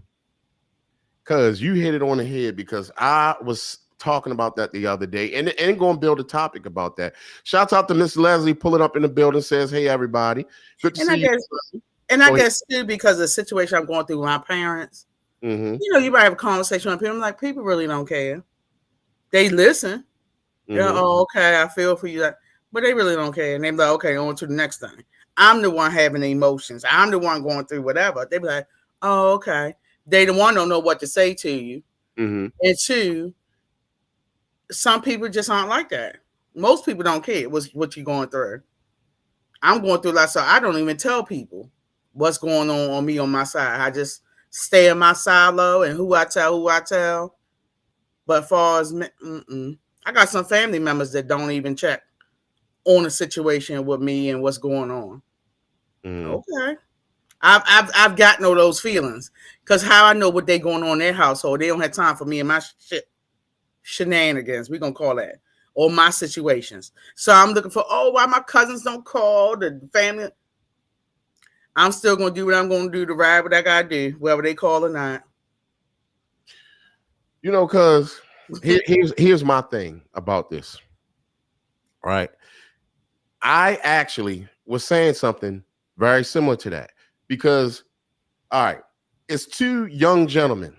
Cause you hit it on the head because I was talking about that the other day and going to build a topic about that. Shouts out to Miss Leslie pulling up in the building, says, hey, everybody. Good to see you. I guess too, because of the situation I'm going through with my parents, Mm-hmm. you know, you might have a conversation with people. I'm like, people really don't care. They listen. Mm-hmm. They're, oh, okay, I feel for you. But they really don't care. And they're like, okay, on to the next thing. I'm the one having the emotions. I'm the one going through whatever. They be like, oh, okay. They the one don't know what to say to you. Mm-hmm. And two, some people just aren't like that. Most people don't care what you're going through. I'm going through a lot, so I don't even tell people what's going on me on my side. I just stay in my silo and who I tell. But as far as I got some family members that don't even check on a situation with me and what's going on. Mm-hmm. Okay. I've gotten all those feelings because how I know what they going on in their household, they don't have time for me and my shenanigans. We're gonna call that, or my situations. So I'm looking for why my cousins don't call the family. I'm still gonna do what I'm gonna do to ride what I gotta do, whether they call or not. You know, because here's my thing about this. All right. I actually was saying something very similar to that because, all right, it's two young gentlemen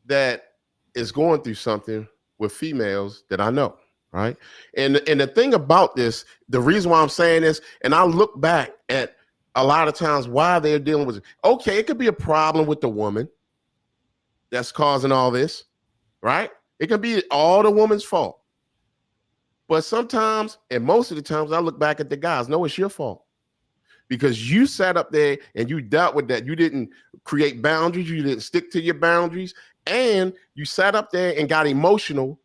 that is going through something with females that I know, right? And the thing about this, the reason why I'm saying this, and I look back at a lot of times why they're dealing with it. Okay, it could be a problem with the woman that's causing all this, right? It can be all the woman's fault. But sometimes, and most of the times, I look back at the guys. No, it's your fault because you sat up there and you dealt with that. You didn't create boundaries. You didn't stick to your boundaries, and you sat up there and got emotional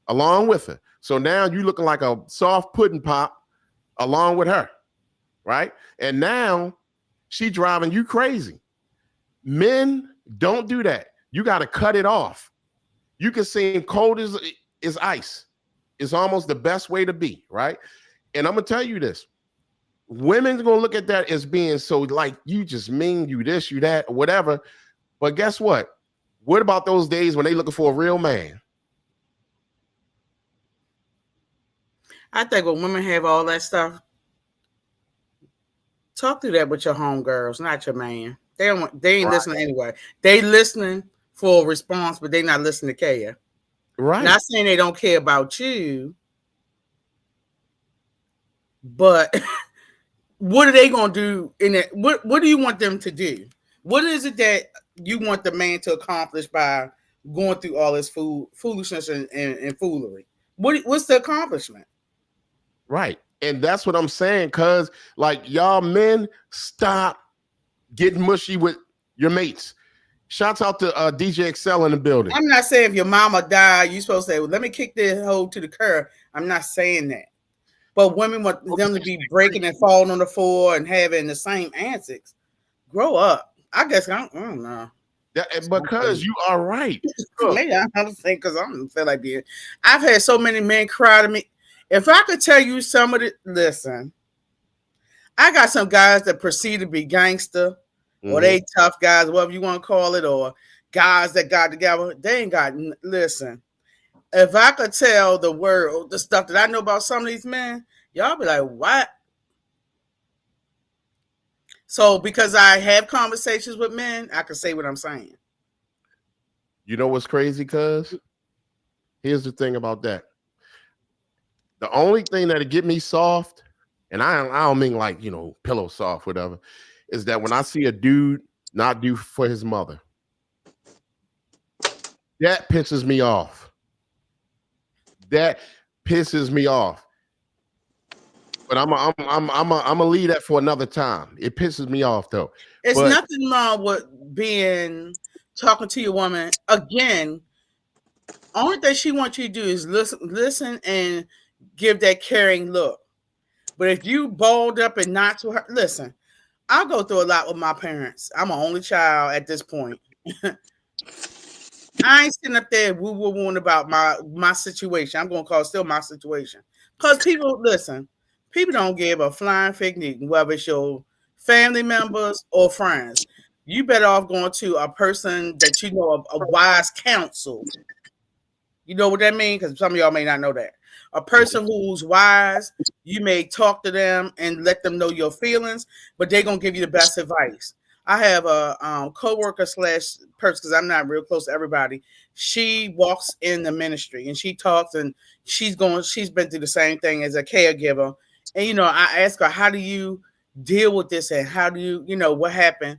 along with her. So now you looking like a soft pudding pop along with her, right? And now she driving you crazy. Men don't do that. You got to cut it off. You can seem cold as ice. It's almost the best way to be, right? And I'm gonna tell you this: women's gonna look at that as being so like you just mean, you this, you that, or whatever. But guess what? What about those days when they looking for a real man? I think when women have all that stuff, talk through that with your homegirls, not your man. They ain't listening anyway. They listening for a response, but they not listening to care. Right. Not saying they don't care about you, but what are they gonna do in it? What do you want them to do? What is it that you want the man to accomplish by going through all this foolishness and foolery? What's the accomplishment? Right. And that's what I'm saying, because like y'all men, stop getting mushy with your mates. Shouts out to DJ Excel in the building. I'm not saying if your mama died, you're supposed to say, well, let me kick this hoe to the curb. I'm not saying that. But women want them to be breaking and falling on the floor and having the same antics. Grow up. I guess I don't know. Because you are right. Maybe I don't think because I don't feel like being. I've had so many men cry to me. If I could tell you some of it, listen, I got some guys that proceed to be gangster, or they tough guys, whatever you want to call it, or guys that got together. They ain't got, listen, if I could tell the world the stuff that I know about some of these men, y'all be like, what? So because I have conversations with men, I can say what I'm saying. You know what's crazy, cuz? Here's the thing about that. The only thing that'll get me soft, and I don't mean like, you know, pillow soft, whatever, is that when I see a dude not do for his mother, that pisses me off. That pisses me off. But I'm gonna leave that for another time. It pisses me off though. It's nothing wrong with talking to your woman again. Only thing she wants you to do is listen and give that caring look. But if you balled up and not to her, listen, I go through a lot with my parents. I'm an only child at this point. I ain't sitting up there woo woo wooing about my situation. I'm gonna call it still my situation. Because people listen, people don't give a flying fig Newton, whether it's your family members or friends. You better off going to a person that you know of a wise counsel. You know what that means? Because some of y'all may not know that. A person who's wise, you may talk to them and let them know your feelings, but they're gonna give you the best advice. I have a co-worker slash person because I'm not real close to everybody. She walks in the ministry and she talks and she's been through the same thing as a caregiver. And I asked her, how do you deal with this and how do you, what happened?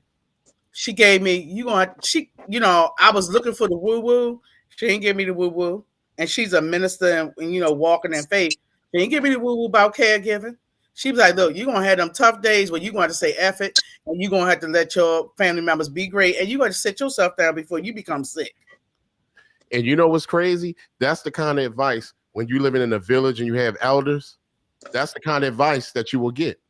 She gave me, I was looking for the woo-woo. She didn't give me the woo-woo. And she's a minister and walking in faith. She didn't give me the woo-woo about caregiving. She was like, look, you're going to have them tough days where you're going to say F it, and you're going to have to let your family members be great, and you're going to sit yourself down before you become sick. And you know what's crazy? That's the kind of advice when you're living in a village and you have elders, that's the kind of advice that you will get.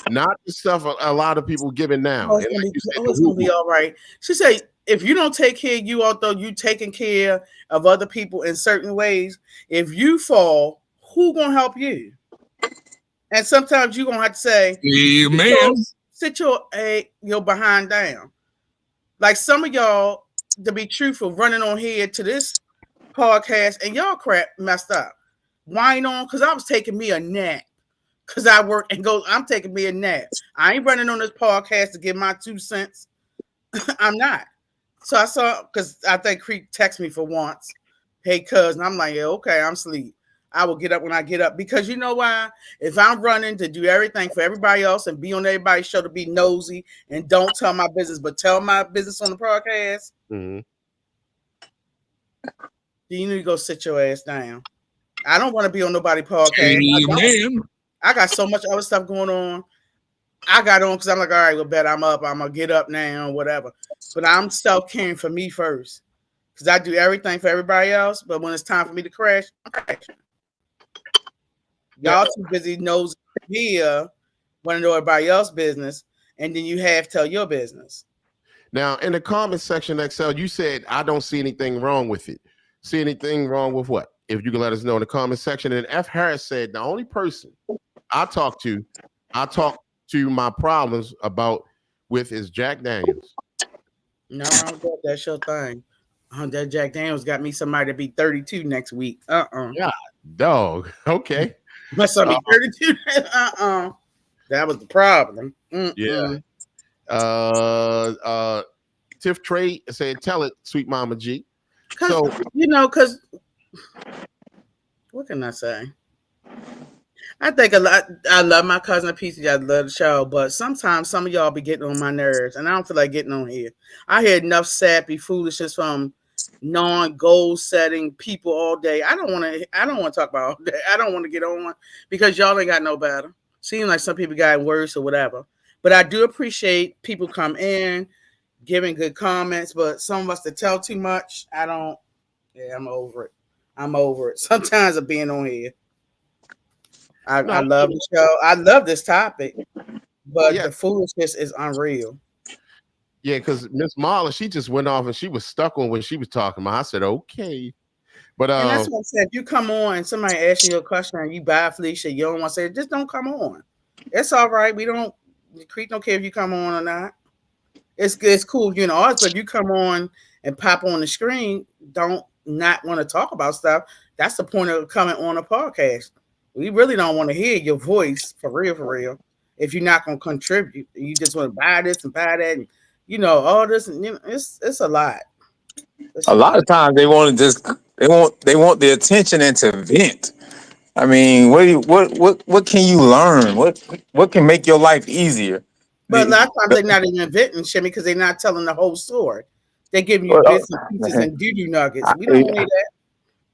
Not the stuff a lot of people giving now. It's going to be all right. She said, if you don't take care of you, although you taking care of other people in certain ways, if you fall, who going to help you? And sometimes you're going to have to say, sit your behind down. Like some of y'all, to be truthful, running on here to this podcast and y'all crap messed up. Whine on, because I was taking me a nap. Because I work and I'm taking me a nap. I ain't running on this podcast to give my 2 cents. I'm not. So I saw, because I think Crete texted me for once. Hey, cousin. I'm like, yeah, okay, I'm asleep. I will get up when I get up. Because you know why? If I'm running to do everything for everybody else and be on everybody's show to be nosy and don't tell my business, but tell my business on the podcast, then you need to go sit your ass down. I don't want to be on nobody's podcast. I got so much other stuff going on. I got on because I'm like, all right, well, bet I'm up. I'm going to get up now, whatever. But I'm self-caring for me first because I do everything for everybody else. But when it's time for me to crash, I'm crashing. Y'all too busy nosing here, want to know everybody else's business, and then you have to tell your business. Now, in the comment section, XL, you said, I don't see anything wrong with it. See anything wrong with what? If you can let us know in the comment section. And F. Harris said, the only person I talk to my problems with is Jack Daniels. No, that's your thing. That Jack Daniels got me somebody to be 32 next week. Yeah, dog. Okay. My son be 32. That was the problem. Yeah. Tiff Trey said, tell it, sweet Mama G. So because what can I say? I think a lot. I love my cousin PCG. I love the show, but sometimes some of y'all be getting on my nerves, and I don't feel like getting on here. I hear enough sappy foolishness from non-goal setting people all day. I don't want to talk about all day. I don't want to get on because y'all ain't got no better. Seems like some people got worse or whatever. But I do appreciate people come in, giving good comments. But some of us that tell too much, I don't. Yeah, I'm over it. I'm over it. Sometimes of being on here. I love the show. I love this topic, but the foolishness is unreal. Yeah, because Miss Marla, she just went off and she was stuck on what she was talking about. I said, okay. But and that's what I said. If you come on and somebody asks you a question and you buy Felicia, you don't want to say, just don't come on. It's all right. Crete don't care if you come on or not. It's cool, but if you come on and pop on the screen, don't not want to talk about stuff. That's the point of coming on a podcast. We really don't want to hear your voice for real. If you're not going to contribute, you just want to buy this and buy that, and all this, and it's a lot. A lot of times they want the attention and to vent. I mean, what can you learn? What can make your life easier? But a lot of times they're not even venting, Shimmy, because they're not telling the whole story. They're giving you bits and pieces and doo-doo nuggets. We don't need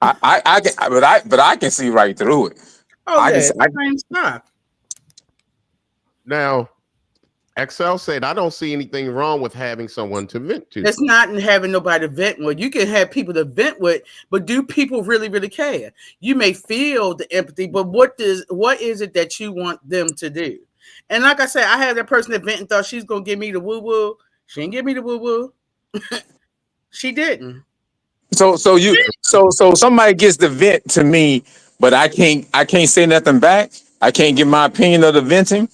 that. I can see right through it. Oh, yeah, it's the same stuff. Now, XL said, I don't see anything wrong with having someone to vent to. It's not in having nobody to vent with. You can have people to vent with, but do people really, really care? You may feel the empathy, but what is it that you want them to do? And like I said, I had that person that vent and thought she's going to give me the woo-woo. She didn't give me the woo-woo. She didn't. So somebody gets the vent to me, but I can't say nothing back. I can't give my opinion of the venting.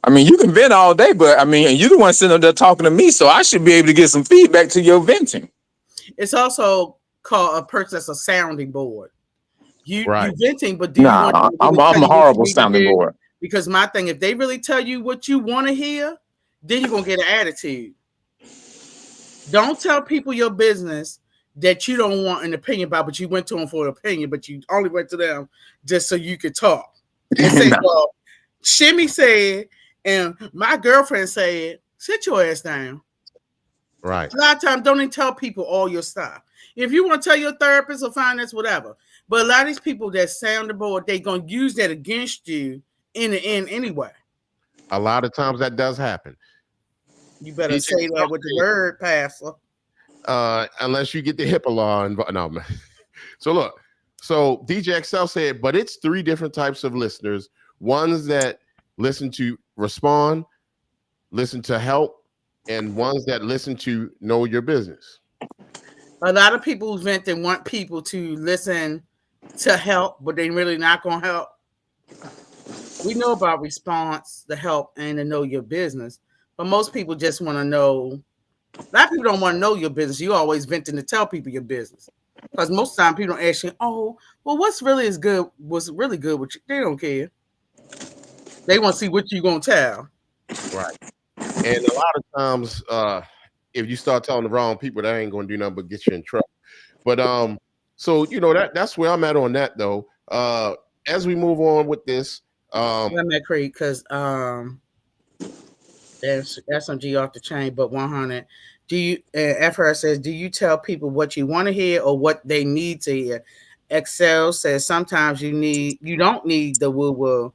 I mean, you can vent all day, but I mean, you the one sitting up there talking to me, so I should be able to get some feedback to your venting. It's also called a person that's a sounding board. You Right. venting, but do you want Nah, them to I'm really tell I'm a you what you horrible need to sounding do? board. Because my thing, if they really tell you what you want to hear, then you're gonna get an attitude. Don't tell people your business that you don't want an opinion about, but you went to them for an opinion, but you only went to them just so you could talk and say, Nah. "Well, Shimmy said, and my girlfriend said, sit your ass down." Right. A lot of times, don't even tell people all your stuff. If you want to tell your therapist or finance, whatever. But a lot of these people that sound the board, they're gonna use that against you in the end anyway. A lot of times that does happen. You better DJ say that with the word, Pastor. unless you get the HIPAA law involved. No, man. So look, so DJ XL said, but it's three different types of listeners: ones that listen to respond, listen to help, and ones that listen to know your business. A lot of people vent and want people to listen to help, but they really not gonna help. We know about response, the help, and to know your business, but most people just want to know. A lot of people don't want to know your business. You always venting to tell people your business, because most of the time people don't ask you, "Oh, well, what's really is good? What's really good with you?" They don't care. They want to see what you gonna tell. Right. And a lot of times, if you start telling the wrong people, that ain't gonna do nothing but get you in trouble. But so you know that's where I'm at on that though. As we move on with this, I'm at Crete because there's SMG off the chain, but 100. Do you? FR says, do you tell people what you want to hear or what they need to hear? Excel says sometimes you don't need the woo woo.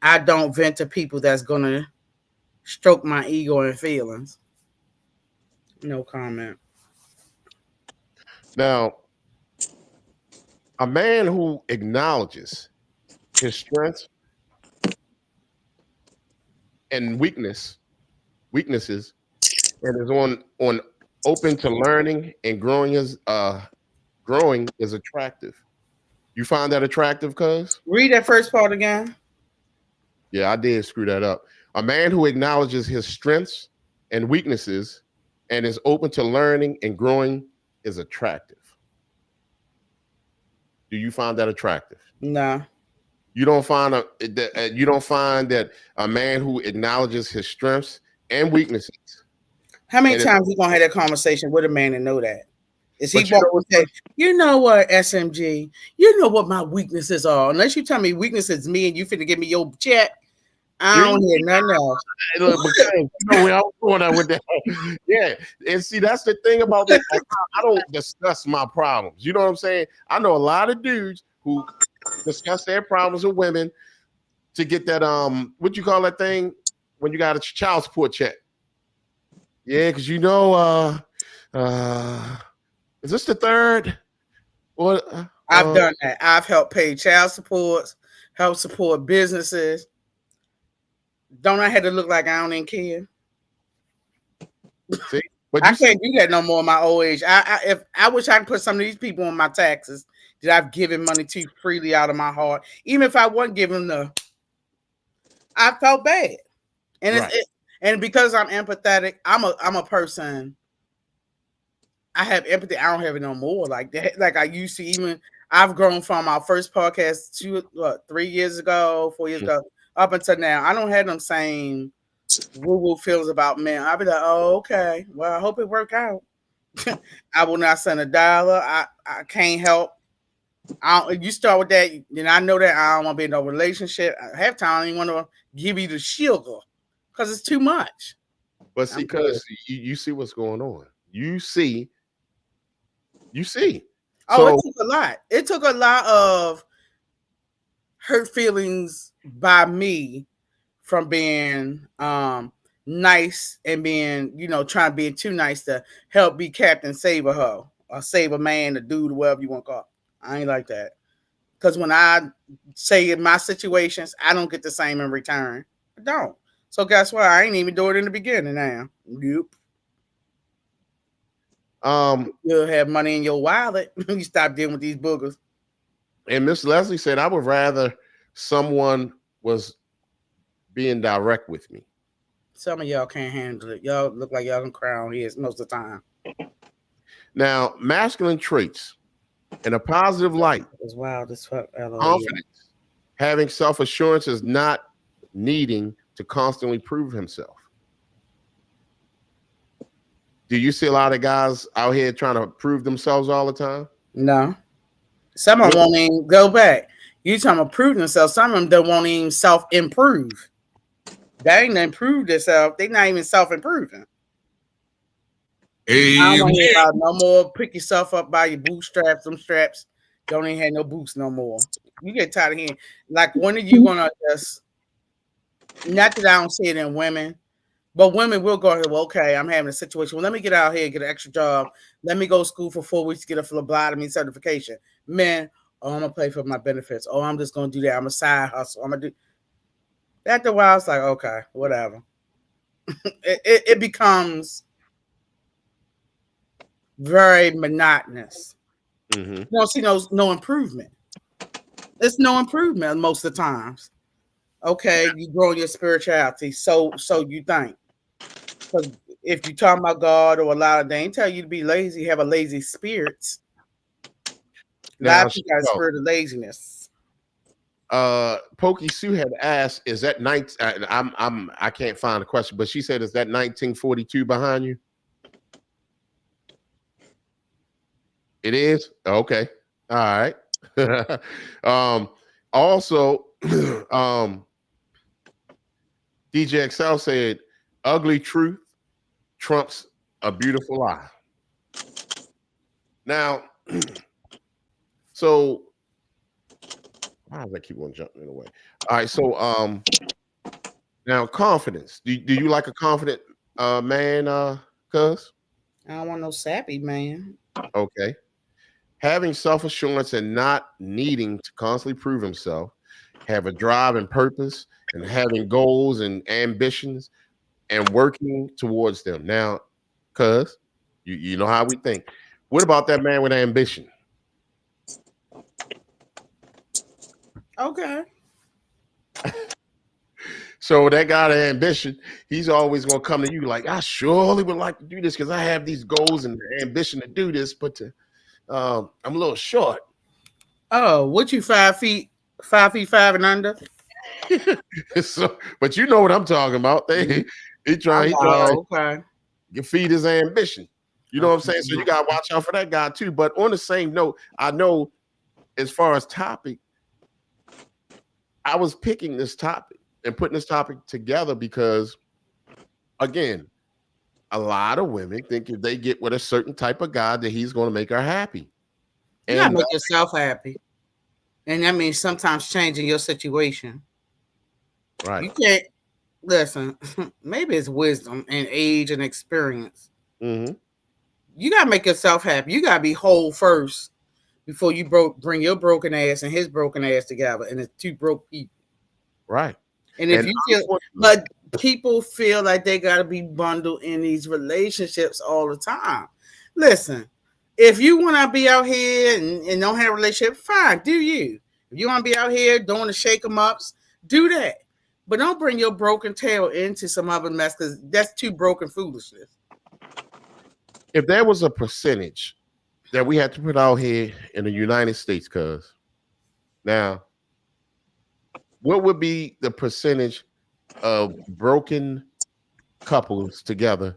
I don't vent to people that's gonna stroke my ego and feelings. No comment. now a man who acknowledges his strengths and weaknesses, and is on open to learning and growing is attractive. You find that attractive, cuz? Read that first part again. Yeah, I did screw that up. A man who acknowledges his strengths and weaknesses and is open to learning and growing is attractive. Do you find that attractive? No. You don't find you don't find that a man who acknowledges his strengths and weaknesses. How many And it, times you gonna have that conversation with a man and know that? Is he but you know going what's to say, you know what, SMG, you know what my weaknesses are? Unless you tell me weaknesses me and you finna give me your check, I don't hear nothing else. look, because you know where I was going on with that. Yeah, and see that's the thing about this. I don't discuss my problems. You know what I'm saying? I know a lot of dudes who discuss their problems with women to get that what you call that thing when you got a child support check. Yeah, because you know is this the third? Or I've done that. I've helped pay child supports, help support businesses. Don't I have to look like I don't even care? see, but I you see, can't do that no more in my old age. If I wish I could put some of these people on my taxes that I've given money to freely out of my heart, even if I wasn't giving them I felt bad, and right. and because I'm empathetic, I'm a person. I have empathy. I don't have it no more like that. Like I used to. Even I've grown from our first podcast 3 years ago, 4 years ago, up until now. I don't have them same woo feels about men. I'll be like, oh, okay. Well, I hope it work out. I will not send $1. I can't help. You start with that, then I know that I don't want to be in no relationship. Half time I don't even want to give you the sugar because it's too much. But see, because you see what's going on. You see. Oh, it So took a lot. It took a lot of hurt feelings by me from being nice and being, trying to be too nice to help be Captain Save a Hoe or save a man, a dude, whatever you want to call it. I ain't like that. Because when I say in my situations, I don't get the same in return. I don't. So guess what? I ain't even do it in the beginning now. Nope. You'll have money in your wallet. You stop dealing with these boogers. And Miss Leslie said, I would rather someone was being direct with me. Some of y'all can't handle it. Y'all look like y'all can cry on here most of the time. Now, masculine traits in a positive light, It's wild as fuck. confidence, having self-assurance is not needing to constantly prove himself. Do you see a lot of guys out here trying to prove themselves all the time? No. Some of them won't even go back. You talking about prove themselves. Some of them don't want to even self-improve. They ain't improved themselves. They not even self-improving. I don't want to hear about no more pick yourself up by your bootstraps. Them straps don't even have no boots no more. You get tired of hearing. Like, when are you going to just, not that I don't see it in women, but women will go, well, okay, I'm having a situation. Well, let me get out here, get an extra job. Let me go to school for 4 weeks to get a phlebotomy certification. Men, oh, I'm going to pay for my benefits. Oh, I'm just going to do that. I'm a side hustle. I'm going to do. After a while, it's like, okay, whatever. it becomes very monotonous. Mm-hmm. You don't see no improvement. It's no improvement most of the times. Okay, you grow your spirituality, so you think. Because if you're talking about God or a lot of, they ain't tell you to be lazy, have a lazy spirit. A lot of people got a spirit of laziness. Pokey Sue had asked, is that I can't find the question, but she said, is that 1942 behind you? It is? Okay. All right. Also, DJ XL said, ugly truth trumps a beautiful lie. Now, so why does that keep on jumping in the way? All right, so now confidence. Do you like a confident man, cuz? I don't want no sappy man. Okay. Having self-assurance and not needing to constantly prove himself, have a drive and purpose, and having goals and ambitions and working towards them. Now, cuz, you know how we think. What about that man with ambition? Okay. So that guy with ambition, he's always going to come to you like, I surely would like to do this because I have these goals and ambition to do this, but I'm a little short. Oh, what you 5 feet 5 and under? So, but you know what I'm talking about. He trying okay. to feed his ambition. You know what I'm saying? So you got to watch out for that guy too. But on the same note, I know as far as topic, I was picking this topic and putting this topic together because, again, a lot of women think if they get with a certain type of guy that he's going to make her happy. You gotta make yourself happy. And that means sometimes changing your situation. Right. You can't listen, maybe it's wisdom and age and experience. Mm-hmm. You gotta make yourself happy. You gotta be whole first before you bring your broken ass and his broken ass together, and it's two broke people. Right. And if you feel, but people feel like they gotta be bundled in these relationships all the time. Listen, if you want to be out here and don't have a relationship, fine, do you. If you want to be out here doing the shake 'em ups, do that. But don't bring your broken tail into some other mess because that's too broken foolishness. If there was a percentage that we had to put out here in the United States, cuz now, what would be the percentage of broken couples together,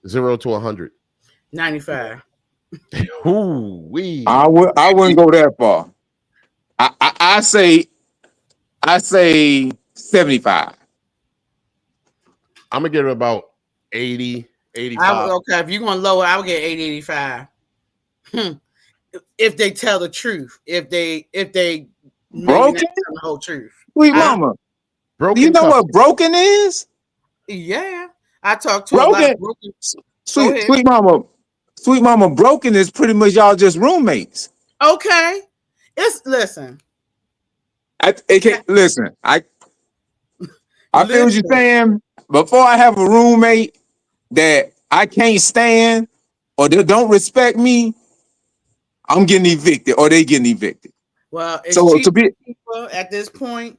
0 to 100? 95. Ooh, we. I wouldn't go that far. I say 75. I'm gonna give it about 80, 85. Okay, if you're going to lower, I would get 80, 85. If they tell the truth, if they Broken? the whole truth. Sweet mama. Broken. You know what broken is? Yeah, I talked to broken. A lot of broken. Sweet mama. Broken is pretty much y'all just roommates. Okay, listen. Listen. I feel what you're saying. Before I have a roommate that I can't stand, or they don't respect me, I'm getting evicted or they getting evicted. Well, it's So cheap to be people at this point.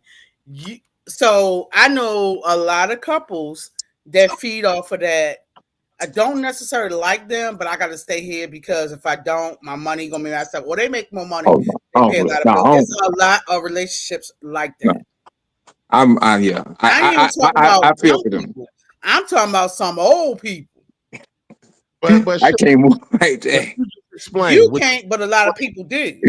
So I know a lot of couples that feed off of that. I don't necessarily like them, but I got to stay here because if I don't, my money gonna be messed up. Or they make more money, oh no, they I pay a don't, lot of no, bills. I don't, It's a lot of relationships like no. that. Yeah. I ain't even talking about I feel young for them. people. I'm talking about some old people. But I can't move right but there. you just You explain what can't, but a lot of people do.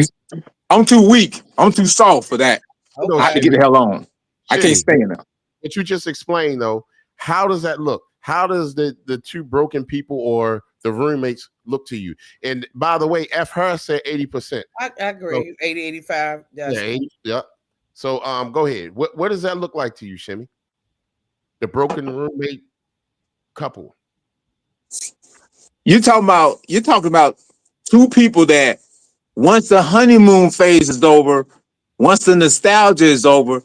I'm too weak. I'm too soft for that. you know, I have to Okay. get the hell on. I can't Shimmy. stand it. What you just explained though, how does that look? How does the two broken people or the roommates look to you? And by the way, F her said 80%. I So agree. 80, 85. yeah, That's 80, yeah. So go ahead. What does that look like to you, Shimmy? The broken roommate couple. You're talking about two people that once the honeymoon phase is over, once the nostalgia is over,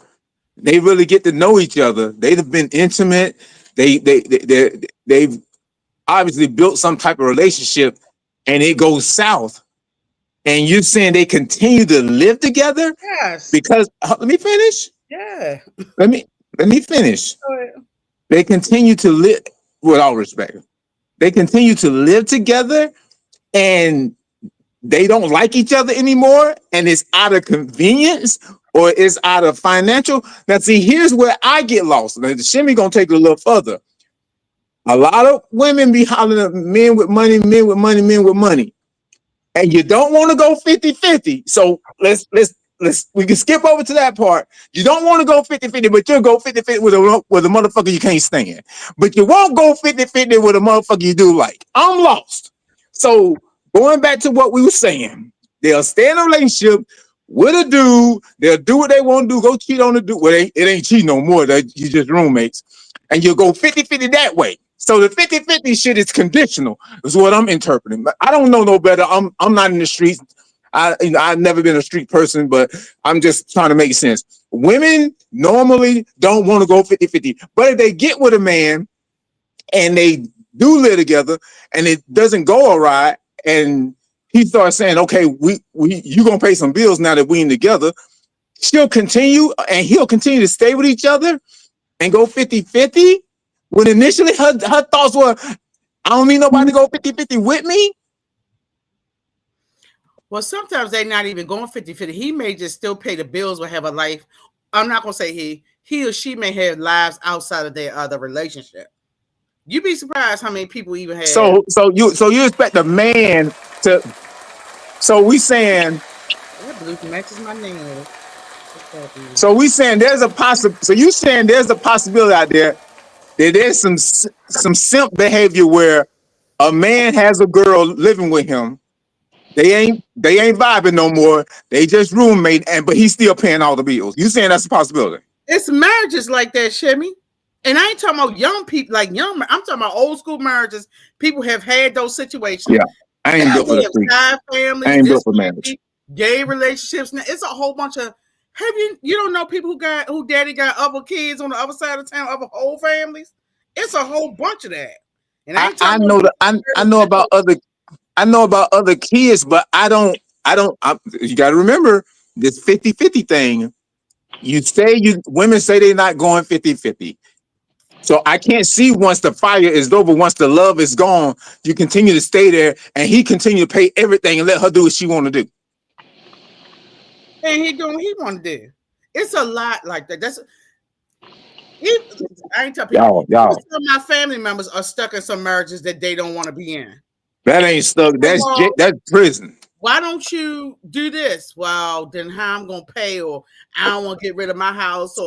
they really get to know each other. They've been intimate. They've obviously built some type of relationship, and it goes south. And you're saying they continue to live together yes. because let me finish. Yeah. Let me let me finish. Go ahead. They continue to live with all respect. They continue to live together and they don't like each other anymore, and it's out of convenience or it's out of financial. Now, see, here's where I get lost. Now, the shimmy gonna take it a little further. A lot of women be hollering at men with money, men with money, men with money. And you don't want to go 50-50. So let's we can skip over to that part. You don't want to go 50-50, but you'll go 50-50 with a motherfucker you can't stand. But you won't go 50-50 with a motherfucker you do like. I'm lost. So going back to what we were saying, they'll stay in a relationship with a dude, they'll do what they want to do, go cheat on the dude. Well, it ain't cheating no more, that you just roommates. And you'll go 50-50 that way. So the 50-50 shit is conditional, is what I'm interpreting. But I don't know no better. I'm not in the streets. I've never been a street person, but I'm just trying to make sense. Women normally don't want to go 50-50. But if they get with a man and they do live together and it doesn't go awry, and he starts saying, okay, we you gonna pay some bills now that we in together, she'll continue and he'll continue to stay with each other and go 50-50. When initially her thoughts were, I don't need nobody to go 50-50 with me. Well, sometimes they're not even going 50-50. He may just still pay the bills or have a life. I'm not going to say he or she may have lives outside of their other relationship. You'd be surprised how many people even have. So you expect a man to, so we saying, That Bluetooth matches my name. so we saying there's a so you saying there's a possibility out there that there's some simp behavior where a man has a girl living with him. They ain't vibing no more. They just roommate, but he's still paying all the bills. You saying that's a possibility? It's marriages like that, Shimmy. And I ain't talking about young people, like young. I'm talking about old school marriages. People have had those situations. Yeah, I ain't built for the street. Families, I ain't built for marriage. Gay relationships. Now it's a whole bunch of. Have you don't know people who daddy got other kids on the other side of town, other whole families. It's a whole bunch of that. And I know that I know about other kids, but you got to remember this 50-50 thing. Women say they're not going 50-50. So I can't see once the fire is over, once the love is gone, you continue to stay there and he continue to pay everything and let her do what she want to do. And he doing what he want to do. It's a lot like that. I ain't telling people. Y'all. Some of my family members are stuck in some marriages that they don't want to be in. That ain't stuck. That's prison. Why don't you do this? Well, then how I'm gonna pay, or I don't want to get rid of my house,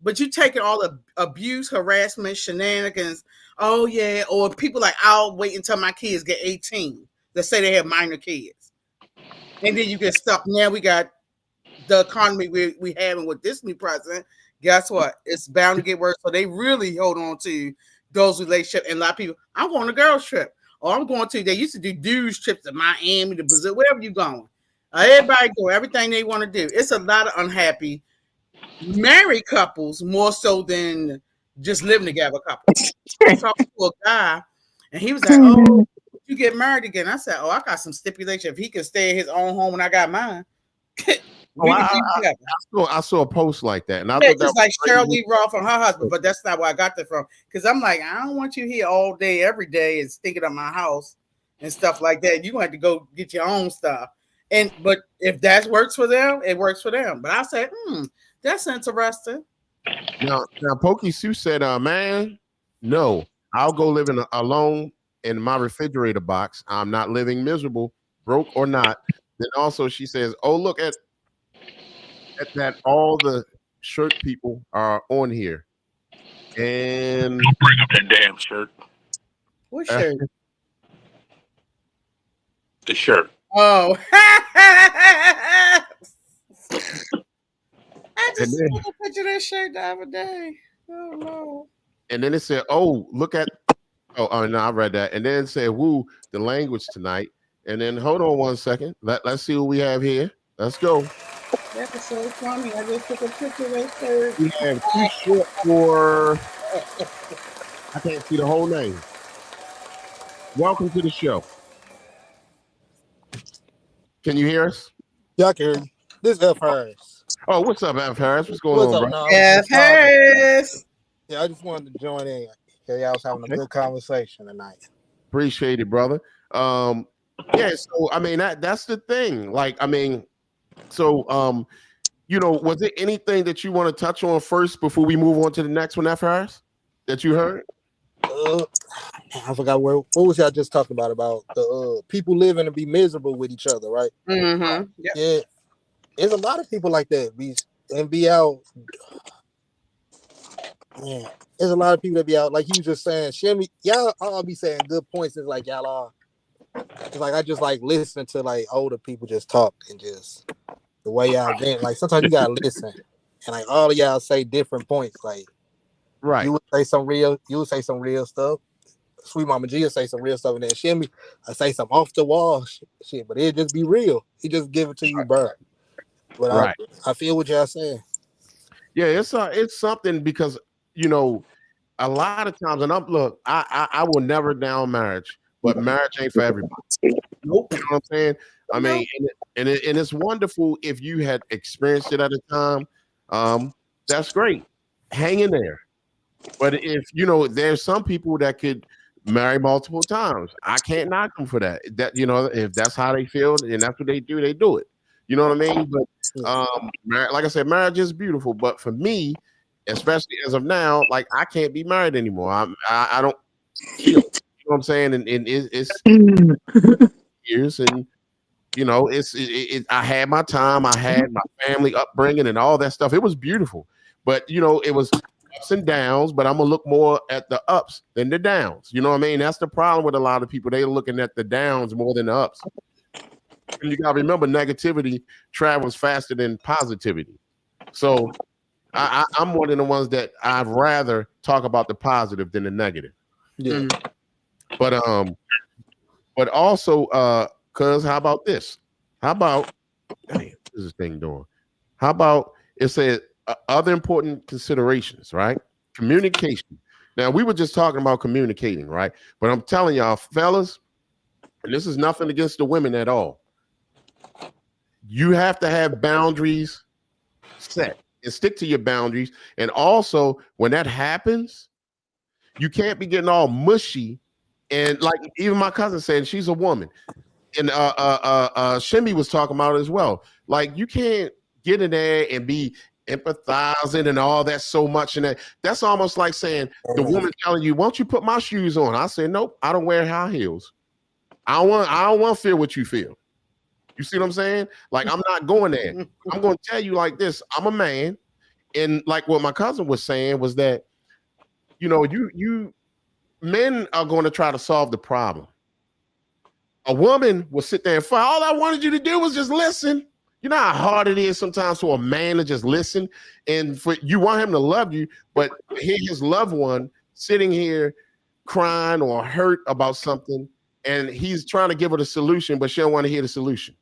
but you taking all the abuse, harassment, shenanigans. Oh yeah, or people like I'll wait until my kids get 18. Let's say they have minor kids, and then you get stuck. Now we got the economy we having with this new president. Guess what? It's bound to get worse. So they really hold on to those relationships. And a lot of people, I'm going on a girls trip. Or I'm going to, they used to do dudes trips to Miami, to Brazil, wherever you're going. Everybody go, everything they want to do. It's a lot of unhappy married couples more so than just living together couples. I talked to a guy and he was like, oh, you get married again. I said, oh, I got some stipulation. If he can stay in his own home when I got mine, we can be together. I saw a post like that, and I Yeah, thought that just was like crazy. Shirley Roth from her husband, but that's not where I got that from. Because I'm like, I don't want you here all day, every day, and stinking up my house and stuff like that. You have to go get your own stuff. But if that works for them, it works for them. But I said, that's interesting. Now Pokey Sue said, man, no, I'll go live alone in my refrigerator box. I'm not living miserable, broke or not. Then also she says, oh, look at that. All the shirt people are on here. And don't bring up that damn shirt. What shirt? The shirt. Oh. I just then, took a picture of that shirt the other day. Oh, no. And then it said, oh, look at, oh, no, I read that. And then it said, woo, the language tonight. And then hold on one second. Let's see what we have here. Let's go. That was so funny. I just took a picture of that shirt. We have too short for, I can't see the whole name. Welcome to the show. Can you hear us? Yeah, I can hear you. This is F. Harris. Oh, what's up, F. Harris? What's going on, bro? No, F. Harris. Yeah, I just wanted to join in. Okay, y'all was having a good conversation tonight. Appreciate it, brother. Yeah, so I mean that's the thing. Like, I mean, so you know, was there anything that you want to touch on first before we move on to the next one, F. Harris, that you heard? I forgot what was y'all just talking about the people living to be miserable with each other, right? Mm-hmm. Yep. Yeah, there's a lot of people like that be out. Man, there's a lot of people that be out, like you just saying, Shimmy, y'all all be saying good points. It's like y'all are. It's like I just like listening to like older people just talk and just the way y'all vent. Like sometimes you gotta listen, and like all of y'all say different points. Like Right. you would say some real stuff. Sweet Mama G will say some real stuff, and then Shimmy I say some off the wall shit, but it just be real. He just give it to you, bro. But right. I feel what y'all saying. Yeah, it's something because you know a lot of times, and I will never down marriage, but marriage ain't for everybody. Nope. You know what I'm saying? I mean, and it's wonderful if you had experienced it at a time. That's great. Hang in there. But if you know, there's some people that could marry multiple times. I can't knock them for that. That you know, if that's how they feel and that's what they do it. You know what I mean? But like I said, marriage is beautiful. But for me, especially as of now, like I can't be married anymore. I don't feel. You know what I'm saying? And it's years, and you know, I had my time. I had my family upbringing and all that stuff. It was beautiful, but you know, it was ups and downs. But I'm gonna look more at the ups than the downs. You know what I mean? That's the problem with a lot of people. They're looking at the downs more than the ups. And you gotta remember, negativity travels faster than positivity. So I'm one of the ones that I'd rather talk about the positive than the negative. Yeah. But also, cuz how about this? How about dang, what is this thing doing? How about it said other important considerations, right? Communication. Now we were just talking about communicating, right? But I'm telling y'all, fellas, and this is nothing against the women at all. You have to have boundaries set and stick to your boundaries. And also, when that happens, you can't be getting all mushy. And like even my cousin said, she's a woman. And Shimmy was talking about it as well. Like you can't get in there and be empathizing and all that so much. And that's almost like saying the woman telling you, "Won't you put my shoes on?" I said, "Nope, I don't wear high heels. I don't want to feel what you feel." You see what I'm saying? Like I'm not going there. I'm going to tell you like this. I'm a man, and like what my cousin was saying was that, you know, you men are going to try to solve the problem. A woman will sit there and fight. All I wanted you to do was just listen. You know how hard it is sometimes for a man to just listen, and for you want him to love you, but hear his loved one sitting here crying or hurt about something, and he's trying to give her the solution, but she don't want to hear the solution.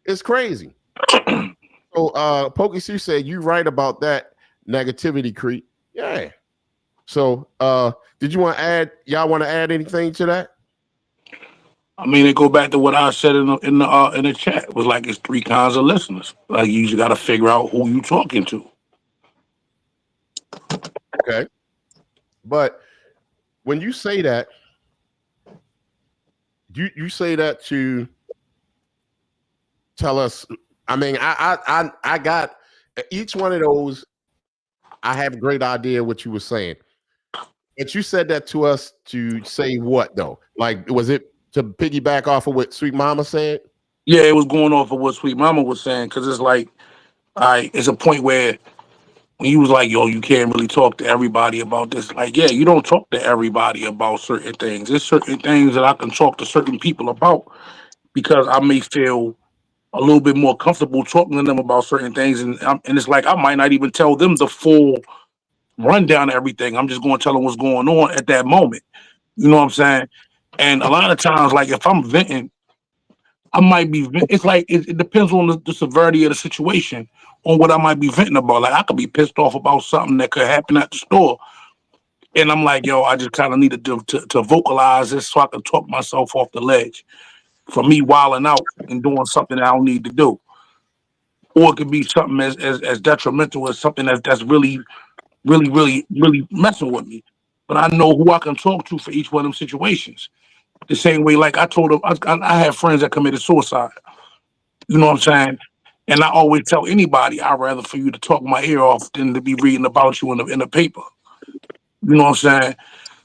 It's crazy. So Pokey Sue said, you right about that negativity, Crete. Yeah. So, did you want to add? Y'all want to add anything to that? I mean, it go back to what I said in the chat. It was like it's three kinds of listeners. Like you just got to figure out who you talking to. Okay, but when you say that, you say that to tell us. I mean, I got each one of those. I have a great idea what you were saying, but you said that to us to say what though? Like, was it to piggyback off of what Sweet Mama said? Yeah, it was going off of what Sweet Mama was saying because it's like, it's a point where when you was like, yo, you can't really talk to everybody about this. Like, yeah, you don't talk to everybody about certain things. There's certain things that I can talk to certain people about because I may feel a little bit more comfortable talking to them about certain things, and it's like I might not even tell them the full rundown of everything. I'm just going to tell them what's going on at that moment. You know what I'm saying? And a lot of times, like if I'm venting, I might be. It's like it depends on the severity of the situation, on what I might be venting about. Like I could be pissed off about something that could happen at the store, and I'm like, yo, I just kind of needed to vocalize this so I can talk myself off the ledge from me wilding out and doing something that I don't need to do. Or it could be something as detrimental as something that's really messing with me. But I know who I can talk to for each one of them situations. The same way, like I told them, I have friends that committed suicide. You know what I'm saying? And I always tell anybody, I'd rather for you to talk my ear off than to be reading about you in the paper. You know what I'm saying?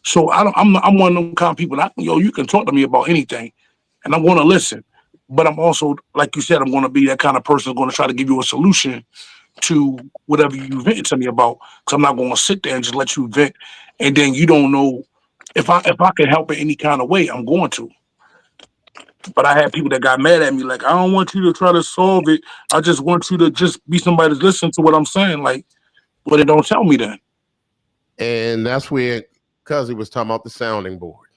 So I'm one of them kind of people that you can talk to me about anything, and I'm going to listen. But I'm also, like you said, I'm going to be that kind of person who's going to try to give you a solution to whatever you vent to me about. Because I'm not going to sit there and just let you vent, and then you don't know if I can help in any kind of way. I'm going to. But I had people that got mad at me, like, I don't want you to try to solve it. I just want you to just be somebody that's listening to what I'm saying. Like, but it don't tell me then. And that's where Cuzzy was talking about the sounding board.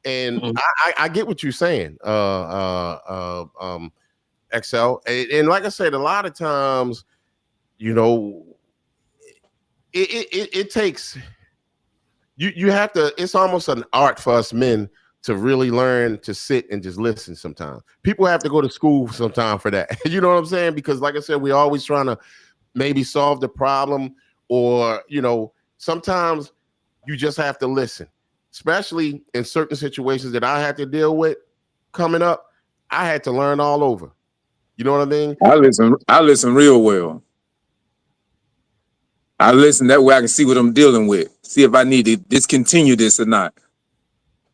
And I get what you're saying, XL. And like I said, a lot of times, it takes you have to. It's almost an art for us men to really learn to sit and just listen. Sometimes people have to go to school sometime for that. You know what I'm saying? Because like I said, we're always trying to maybe solve the problem, or sometimes you just have to listen. Especially in certain situations that I had to deal with coming up, I had to learn all over. You know what I mean? I listen real well. I listen that way I can see what I'm dealing with. See if I need to discontinue this or not.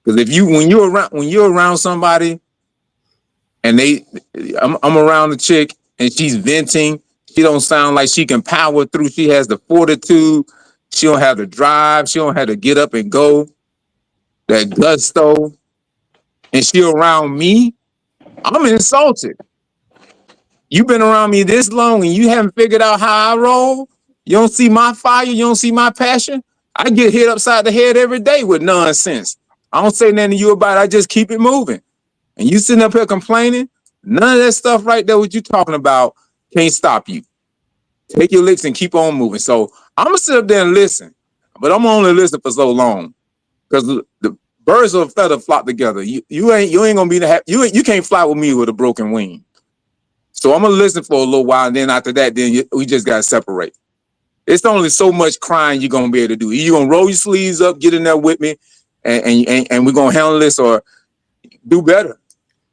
Because when you're around somebody and I'm around the chick and she's venting, she don't sound like she can power through. She has the fortitude. She don't have the drive. She don't have to get up and go. That gusto. And she around me, I'm insulted. You've been around me this long and you haven't figured out how I roll. You don't see my fire. You don't see my passion. I get hit upside the head every day with nonsense. I don't say nothing to you about it. I just keep it moving. And you sitting up here complaining, none of that stuff right there, what you talking about, can't stop you. Take your licks and keep on moving. So I'm going to sit up there and listen. But I'm only listening for so long. Because the birds of a feather flock together. You ain't gonna be you can't fly with me with a broken wing. So I'm gonna listen for a little while, and then after that, we just gotta separate. It's only so much crying you're gonna be able to do. You're gonna roll your sleeves up, get in there with me, and we're gonna handle this or do better.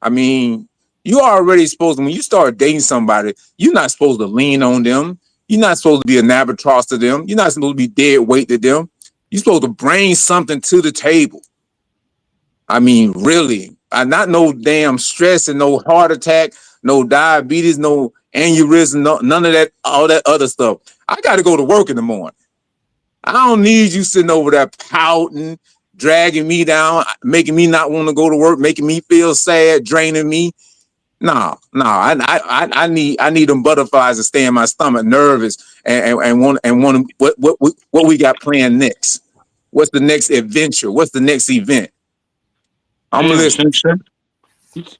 I mean, you already supposed to, when you start dating somebody, you're not supposed to lean on them. You're not supposed to be an albatross to them. You're not supposed to be dead weight to them. You're supposed to bring something to the table. I mean, really, not no damn stress and no heart attack, no diabetes, no aneurysm, none of that, all that other stuff. I got to go to work in the morning. I don't need you sitting over there pouting, dragging me down, making me not want to go to work, making me feel sad, draining me. No. I need them butterflies to stay in my stomach, nervous, and want what we got planned next. What's the next adventure? What's the next event? I'm listening.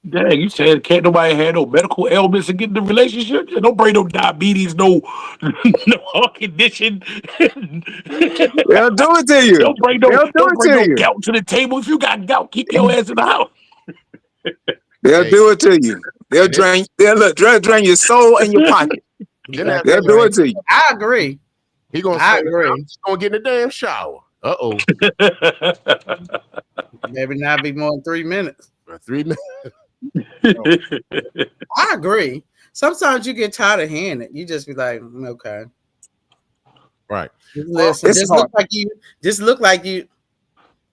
Dang, you said can't nobody have no medical ailments and get in the relationship? Don't bring no diabetes, no no heart condition. They'll do it to you. Don't bring They'll do it to you. gout to the table. If you got gout, keep your ass in the house. They'll Hey, do it to you. They'll and drain. They'll drain your soul and your pocket. then that They'll do it to you. I agree. he gonna I say, agree. I'm just gonna get in the damn shower. Uh-oh. Maybe not be more than 3 minutes. 3 minutes. I agree. Sometimes you get tired of hearing it. You just be like, okay. Right. Just listen. It's Just hard. look like you. Just look like you.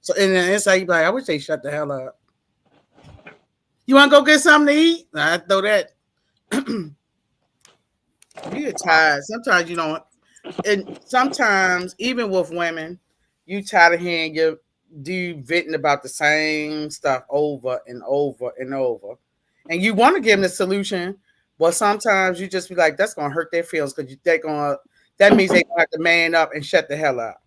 So and then it's like you be like, I wish they shut the hell up. You want to go get something to eat? I throw that. You get tired. Sometimes you don't. And sometimes even with women, you tired of hearing your dude venting about the same stuff over and over and over, and you want to give them the solution, but sometimes you just be like, that's gonna hurt their feelings because they're gonna. That means they gonna have to man up and shut the hell up.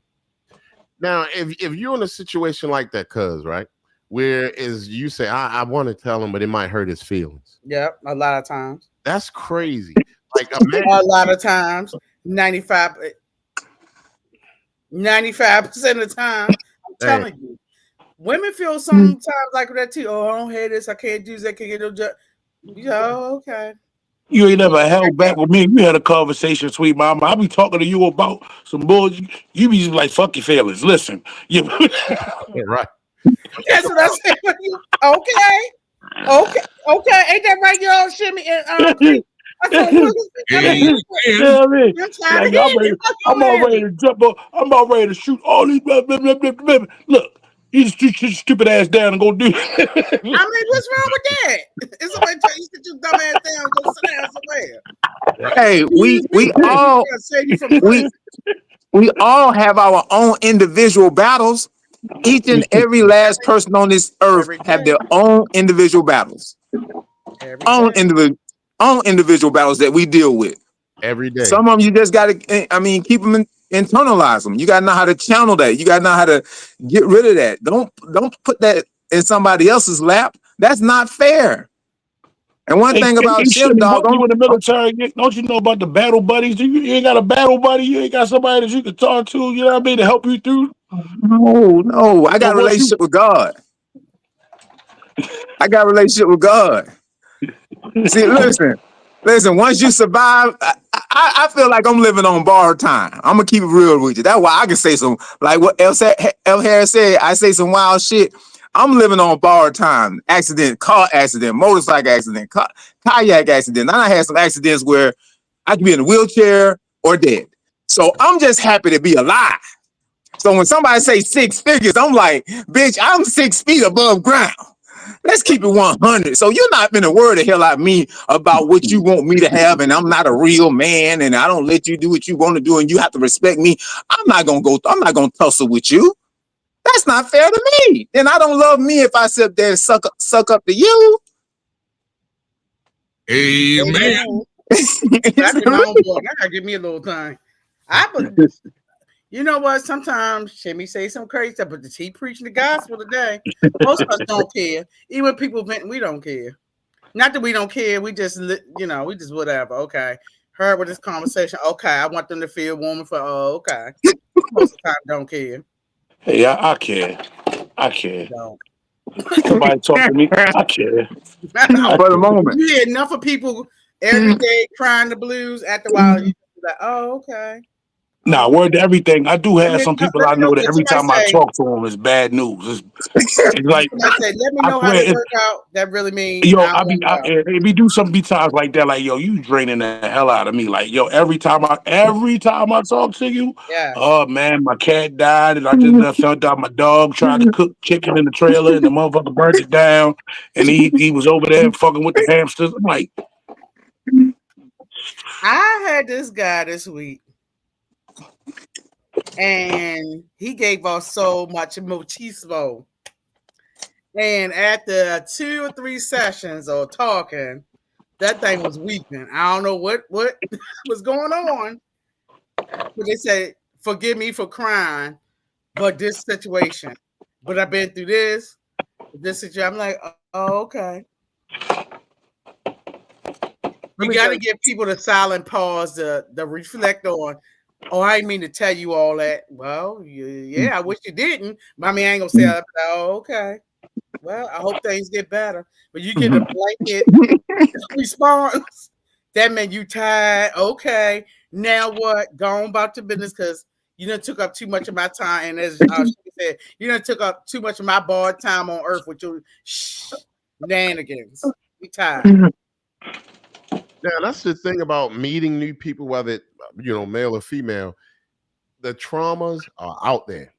Now, if you're in a situation like that, cuz, right, where is you say, I want to tell him, but it might hurt his feelings. Yep, a lot of times. That's crazy. Like a man, A lot of times, 95% of the time, I'm telling you, women feel sometimes like that too. Oh, I don't hate this. I can't do this. I can't get no job. Oh, okay. You ain't never held back with me. We had a conversation, sweet mama. I be talking to you about some bullshit. You be like, fuck your feelings. Listen, you right. That's what I said. Okay. Ain't that right, y'all? Shimmy and Crete? I said, look, you know what I mean? I'm tired Like of hearing it. I'm all ready to jump up. I'm all ready to shoot all these. Blah, blah, blah, blah, blah. Look, you just sit your stupid ass down and go do. I mean, what's wrong with that? It's somebody tell you sit your dumb ass down and go sit down somewhere. Hey, we all have our own individual battles. Each and every last person on this earth have their own individual battles. Own individual battles that we deal with. Every day. Some of them you just gotta, keep them internalize them. You gotta know how to channel that. You gotta know how to get rid of that. Don't put that in somebody else's lap. That's not fair. And one thing about shit, dog, you in the military, don't you know about the battle buddies? You ain't got a battle buddy. You ain't got somebody that you can talk to. You know what I mean, to help you through. No. I got a relationship with God. See, listen. Once you survive, I feel like I'm living on borrowed time. I'm gonna keep it real with you. That's why I can say some, like what El Harris said. I say some wild shit. I'm living on borrowed time. Accident, car accident, motorcycle accident, kayak accident. I had some accidents where I could be in a wheelchair or dead. So I'm just happy to be alive. So when somebody say 6 figures, I'm like, bitch, I'm 6 feet above ground. Let's keep it 100. So you're not gonna worry the hell out of me about what you want me to have, and I'm not a real man, and I don't let you do what you want to do, and you have to respect me. I'm not gonna tussle with you. That's not fair to me. And I don't love me if I sit there and suck up to you. Amen. That's my own boy. I gotta give me a little time. You know what? Sometimes Shimmy say some crazy stuff, but he preaching the gospel today. Most of us don't care. Even when people vent, we don't care. Not that we don't care. We just, we just whatever. Okay. Heard with this conversation. Okay. I want them to feel warm for, okay. Most of the time, don't care. Hey, I care. Don't. Somebody talk to me. I care. For the moment. You hear enough of people every day crying the blues. After a while, you be like, oh, okay. Nah, word to everything. I do have some people I know that every time I talk to them, it's bad news. It's like, let me know how to work out. That really means, it be do some times like that. Like, yo, you draining the hell out of me. Like, yo, every time I talk to you, oh man, my cat died, and I just found out my dog tried to cook chicken in the trailer, and the motherfucker burnt it down, and he was over there fucking with the hamsters. I'm like, I had this guy this week. And he gave us so much machismo. And after 2 or 3 sessions of talking, that thing was weeping. I don't know what was going on. But they said, forgive me for crying, but this situation. But I've been through this situation. I'm like, oh, okay. We got to give people the silent pause to reflect on. Oh, I didn't mean to tell you all that. Well, yeah, I wish you didn't. I mean, I ain't gonna say that. Oh, okay. Well, I hope things get better. But you get a blanket response. That meant you tired. Okay. Now what? Go on about your business because you done took up too much of my time. And as she said, you done took up too much of my borrowed time on earth with your shenanigans. We tired. Yeah, that's the thing about meeting new people, whether it, male or female. The traumas are out there.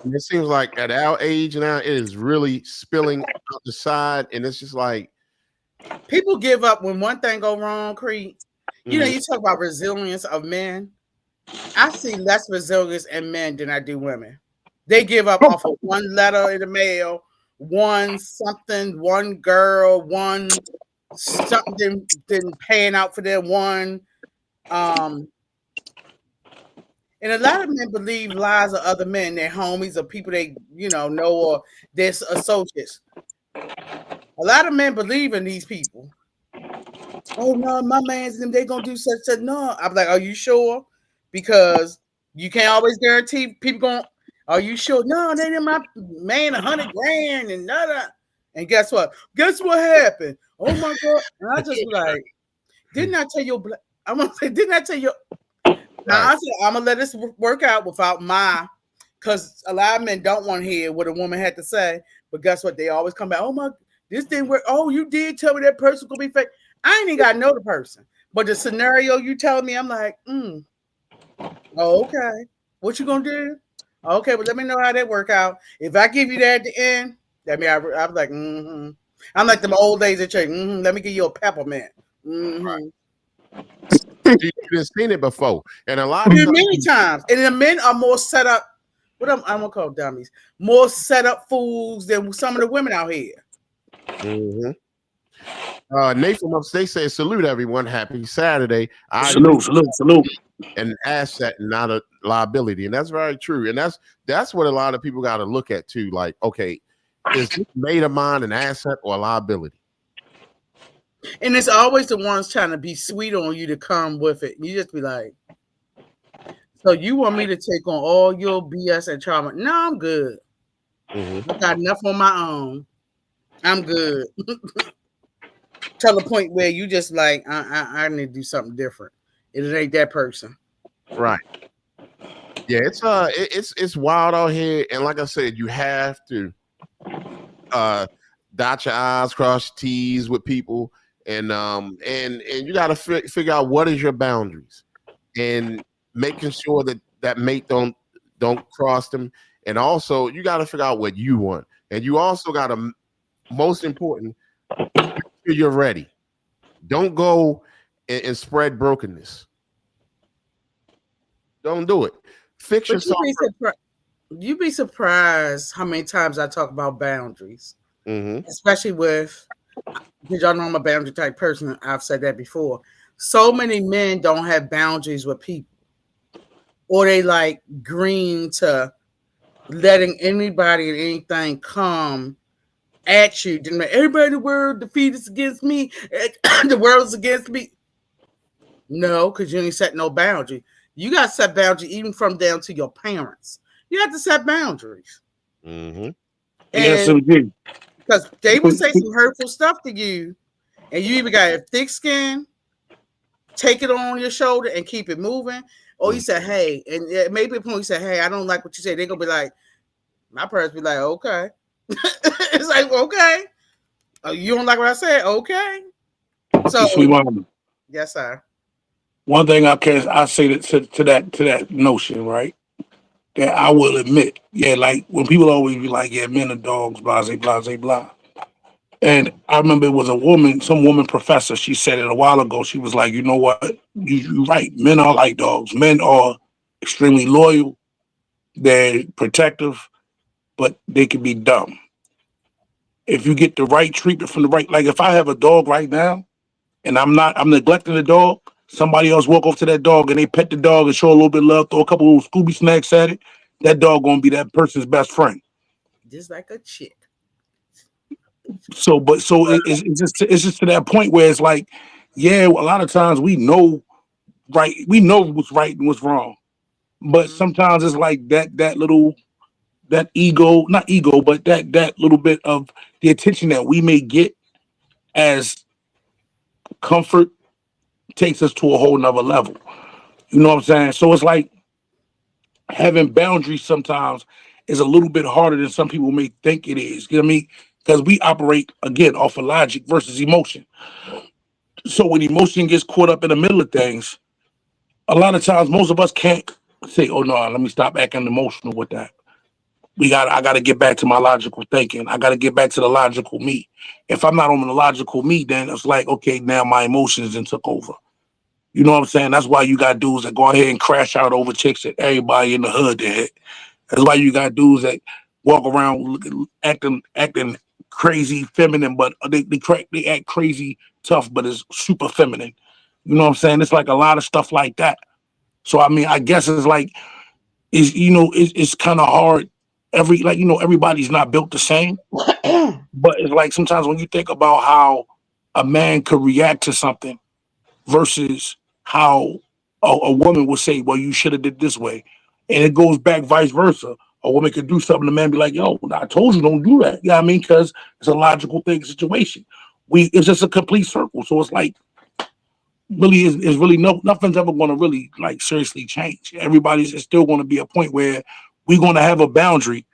And it seems like at our age now, it is really spilling out the side, and it's just like people give up when one thing go wrong. Crete, you talk about resilience of men. I see less resilience in men than I do women. They give up off of one letter in the mail, one something, one girl, one something didn't pan out for them, one and a lot of men believe lies of other men, their homies or people they know or their associates. A lot of men believe in these people. Oh no, my man's them, they gonna do such. No, I'm like, are you sure? Because you can't always guarantee people going. Are you sure? No, they did my man $100,000 and nada. And guess what? Guess what happened? Oh my god! And I just be like, didn't I tell you? I'm gonna say, didn't I tell you? Now I said I'm gonna let this work out without because a lot of men don't want to hear what a woman had to say. But guess what? They always come back. Oh my, this didn't work. Oh, you did tell me that person could be fake. I ain't even got to know the person, but the scenario you telling me, I'm like, oh, okay. What you gonna do? Okay, but let me know how that work out. If I give you that at the end, that mean I'm like, I'm like them old days at church. Let me give you a peppermint. You've seen it before, and a lot of times, many times, and the men are more set up. What I'm gonna call dummies, more set up fools than some of the women out here. Nathan Upstate says, salute everyone. Happy Saturday. Salute. An asset, not a liability. And that's very true. And that's what a lot of people got to look at too. Like, okay, is this mate of mine an asset or a liability? And it's always the ones trying to be sweet on you to come with it. You just be like, so you want me to take on all your BS and trauma? No, I'm good. I got enough on my own. I'm good. Till the point where you just like, I need to do something different. It ain't that person. Right. Yeah, it's wild out here. And like I said, you have to dot your I's, cross your T's with people. And you got to figure out what is your boundaries and making sure that mate don't cross them. And also you got to figure out what you want. And you also got to, most important, you're ready. Don't go and spread brokenness. Don't do it. Fix yourself. You'd be surprised how many times I talk about boundaries, especially with, because y'all know I'm a boundary type person. I've said that before. So many men don't have boundaries with people, or they like green to letting anybody and anything come at you. Everybody in the world defeat is against me. The world is against me. No, because you ain't set no boundary. You got to set boundary even from down to your parents. You have to set boundaries. Yes, indeed. Because they will say some hurtful stuff to you, and you either got a thick skin, take it on your shoulder and keep it moving, or you say, hey, and maybe when you say, hey, I don't like what you say, they're going to be like, my parents be like, okay. It's like, okay. You don't like what I said? Okay. So, sweet mama. Yes, sir. One thing I say to that notion, right? That I will admit, like when people always be like, yeah, men are dogs, blah, blah, blah, blah. And I remember it was some woman professor, she said it a while ago. She was like, you know what? You're right. Men are like dogs. Men are extremely loyal. They're protective, but they can be dumb. If you get the right treatment from the right, like if I have a dog right now and I'm neglecting the dog, somebody else walk over to that dog and they pet the dog and show a little bit of love, throw a couple of Scooby snacks at it, that dog gonna be that person's best friend. Just like a chick. So it's just to that point where it's like yeah, a lot of times we know we know what's right and what's wrong, but sometimes it's like that little that ego, not ego, but that little bit of the attention that we may get as comfort takes us to a whole nother level. You know what I'm saying? So it's like having boundaries sometimes is a little bit harder than some people may think it is. You know what I mean? Because we operate again off of logic versus emotion. So when emotion gets caught up in the middle of things, a lot of times most of us can't say, "Oh no, let me stop acting emotional with that." I got to get back to my logical thinking. I got to get back to the logical me. If I'm not on the logical me, then it's like, okay, now my emotions then took over. You know what I'm saying? That's why you got dudes that go ahead and crash out over chicks that everybody in the hood did. That's why you got dudes that walk around acting crazy feminine, but they act crazy tough, but it's super feminine. You know what I'm saying? It's like a lot of stuff like that. So I mean, I guess it's like it's kind of hard. Everybody's not built the same, but it's like sometimes when you think about how a man could react to something versus how a woman would say, "Well, you should have did this way," and it goes back vice versa. A woman could do something, the man be like, "Yo, I told you don't do that." You know what I mean? Because it's a logical thing situation. It's just a complete circle. So it's like really is really nothing's ever going to really like seriously change. Everybody's it's still going to be a point where we're going to have a boundary,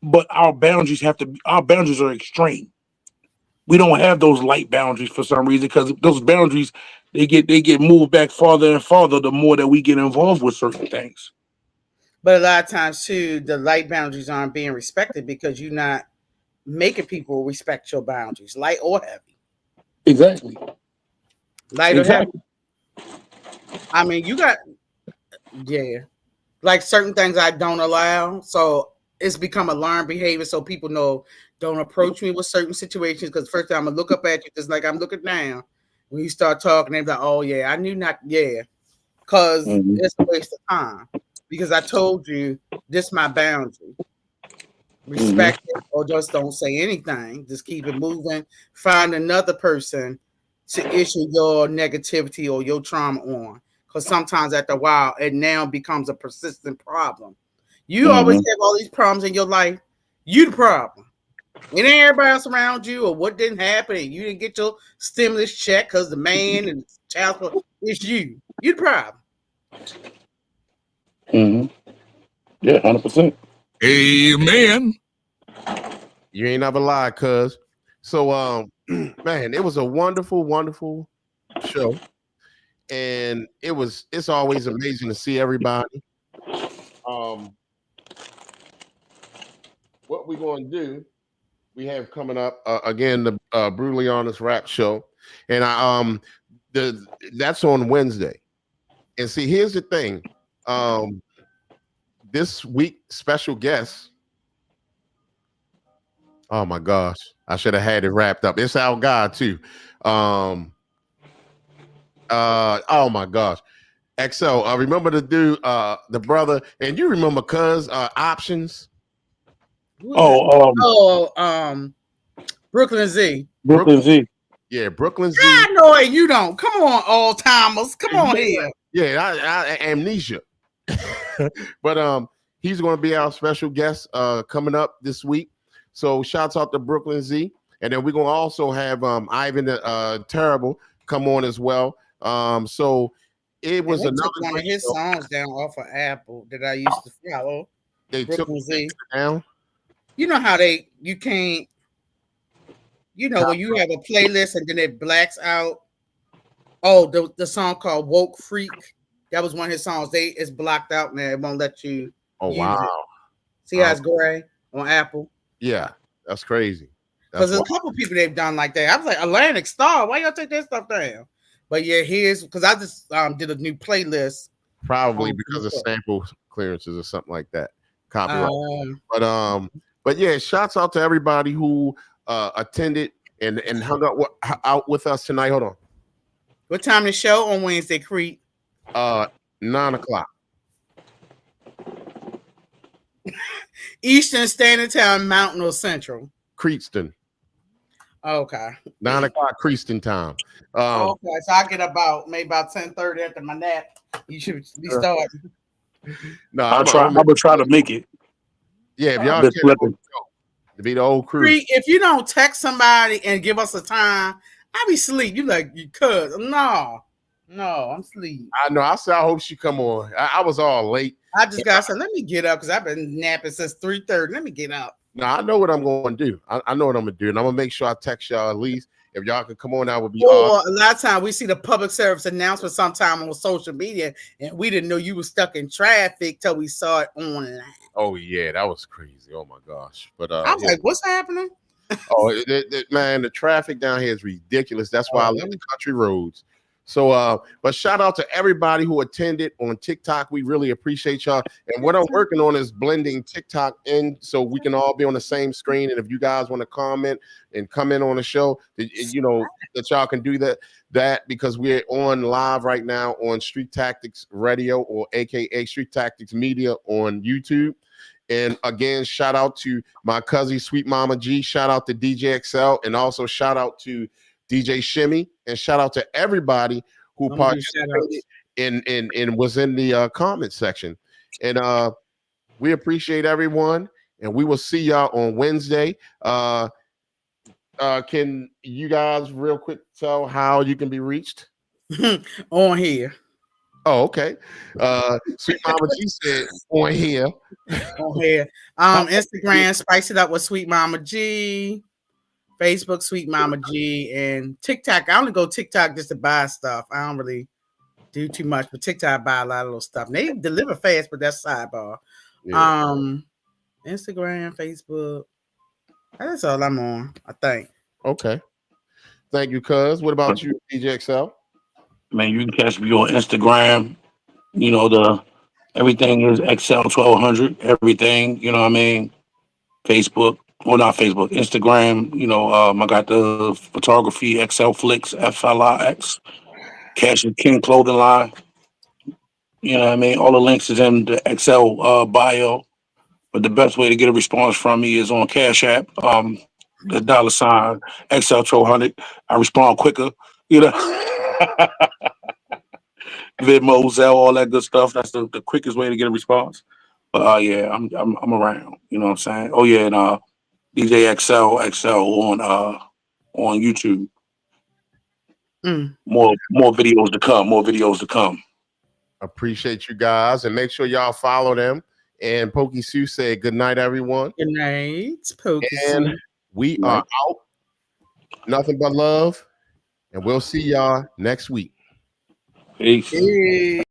but our boundaries are extreme. We don't have those light boundaries for some reason because those boundaries they get moved back farther and farther the more that we get involved with certain things. But a lot of times too, the light boundaries aren't being respected because you're not making people respect your boundaries, light or heavy. Exactly. Light or heavy. Exactly. I mean, you got yeah. Like certain things I don't allow. So it's become a learned behavior. So people know don't approach me with certain situations because first time I'm gonna look up at you just like I'm looking down. When you start talking, they're like, "Oh yeah, I knew not." Yeah, because Mhm. it's a waste of time. Because I told you this my boundary. Mhm. Respect it or just don't say anything. Just keep it moving. Find another person to issue your negativity or your trauma on. Because sometimes after a while, it now becomes a persistent problem. You always Mhm. have all these problems in your life. You the problem. It ain't everybody else around you or what didn't happen and you didn't get your stimulus check because the man and the child support. It's you. You the problem. Mhm. Yeah, 100%. Amen. You ain't never lied, cuz. So man, it was a wonderful, wonderful show. And it's always amazing to see everybody. Um, what we're gonna do, we have coming up again the Brutally Honest Rap Show. And the that's on Wednesday. And see, here's the thing. Um, this week, special guest. Oh my gosh, I should have had it wrapped up. It's our God too. Um, oh my gosh. XO, remember to do the brother, and you remember cuz options. Who is it? Oh, Oh, Brooklyn Z. Brooklyn Brooklyn, Z. yeah, Brooklyn Z. I know it. You don't. Come on, all timers. Come on here. Yeah, amnesia. But he's going to be our special guest coming up this week. So shouts out to Brooklyn Z, and then we're going to also have Ivan Terrible come on as well. So it And was they another took one of great his show. songs down off of Apple that I used to follow. They took Brooklyn Z. it down. You know how you can't, when you have a playlist and then it blacks out. Oh, the song called Woke Freak. That was one of his songs. It's blocked out now. It won't let you Oh use it. wow. See how it's gray on Apple? Yeah, that's crazy. Because That's there's why. a couple people they've done like that. I was like, Atlantic Star, why y'all take that stuff down? But yeah, here's because I just did a new playlist. Probably because of sample clearances or something like that. Copyright. Um, But yeah, shouts out to everybody who attended and hung out with us tonight. Hold on. what time the show on Wednesday, Crete? 9:00. Eastern Standard Time, Mountain or Central? Cretedston. Okay. 9 o'clock Creaston time. Okay, so I get maybe about 10:30 after my nap. You should be starting. No, I would try to make it. yeah, if I've y'all been can slipping. to be the old crew. Crete, if you don't text somebody and give us a time, I be sleep. You like you cuz no, I'm sleep. I know. I said I hope she come on. I was all late. I just got to say, let me get up because I've been napping since 3:30. Let me get up. Now I know what I'm going to do. I know what I'm going to do, and I'm going to make sure I text y'all at least. If y'all could come on out, would be Or awesome. a lot of times we see the public service announcement sometime on social media, and we didn't know you were stuck in traffic till we saw it online. Oh yeah, that was crazy. Oh my gosh. But I was like, what's happening? man, the traffic down here is ridiculous. That's why I love the country roads. So, but shout out to everybody who attended on TikTok. We really appreciate y'all. And what I'm working on is blending TikTok in so we can all be on the same screen. And if you guys want to comment and come in on the show, you know, that y'all can do that because we're on live right now on Street Tactics Radio, or AKA Street Tactics Media on YouTube. And again, shout out to my cousin Sweet Mama G, shout out to DJ XL, and also shout out to DJ Shimmy, and shout out to everybody who participated and was in the comment section. And we appreciate everyone, and we will see y'all on Wednesday. Can you guys real quick tell how you can be reached? On here. Oh, okay. Sweet Mama G said on here. On here. Instagram, spice it up with Sweet Mama G. Facebook, Sweet Mama G, and TikTok. I only go TikTok just to buy stuff. I don't really do too much, but TikTok I buy a lot of little stuff. And they deliver fast, but that's sidebar. Yeah. Instagram, Facebook. That's all I'm on, I think. Okay. Thank you, cuz. What about you, DJ XL? Man, you can catch me on Instagram. You know, everything is XL1200. Everything, you know what I mean? Facebook. Well, not Facebook, Instagram. You know, I got the photography, XL Flicks, FLIX, Cash and King clothing line. You know what I mean? All the links is in the XL bio. But the best way to get a response from me is on Cash App. The $ XL1200. I respond quicker. You know, Venmo, Zelle, all that good stuff. That's the quickest way to get a response. But yeah, I'm around. You know what I'm saying? Oh yeah, and DJ XL on YouTube. More videos to come. More videos to come. Appreciate you guys, and make sure y'all follow them. And Pokey Sue said good night, everyone. Good night, Pokey And Sue. We are out. Nothing but love, and we'll see y'all next week. Peace.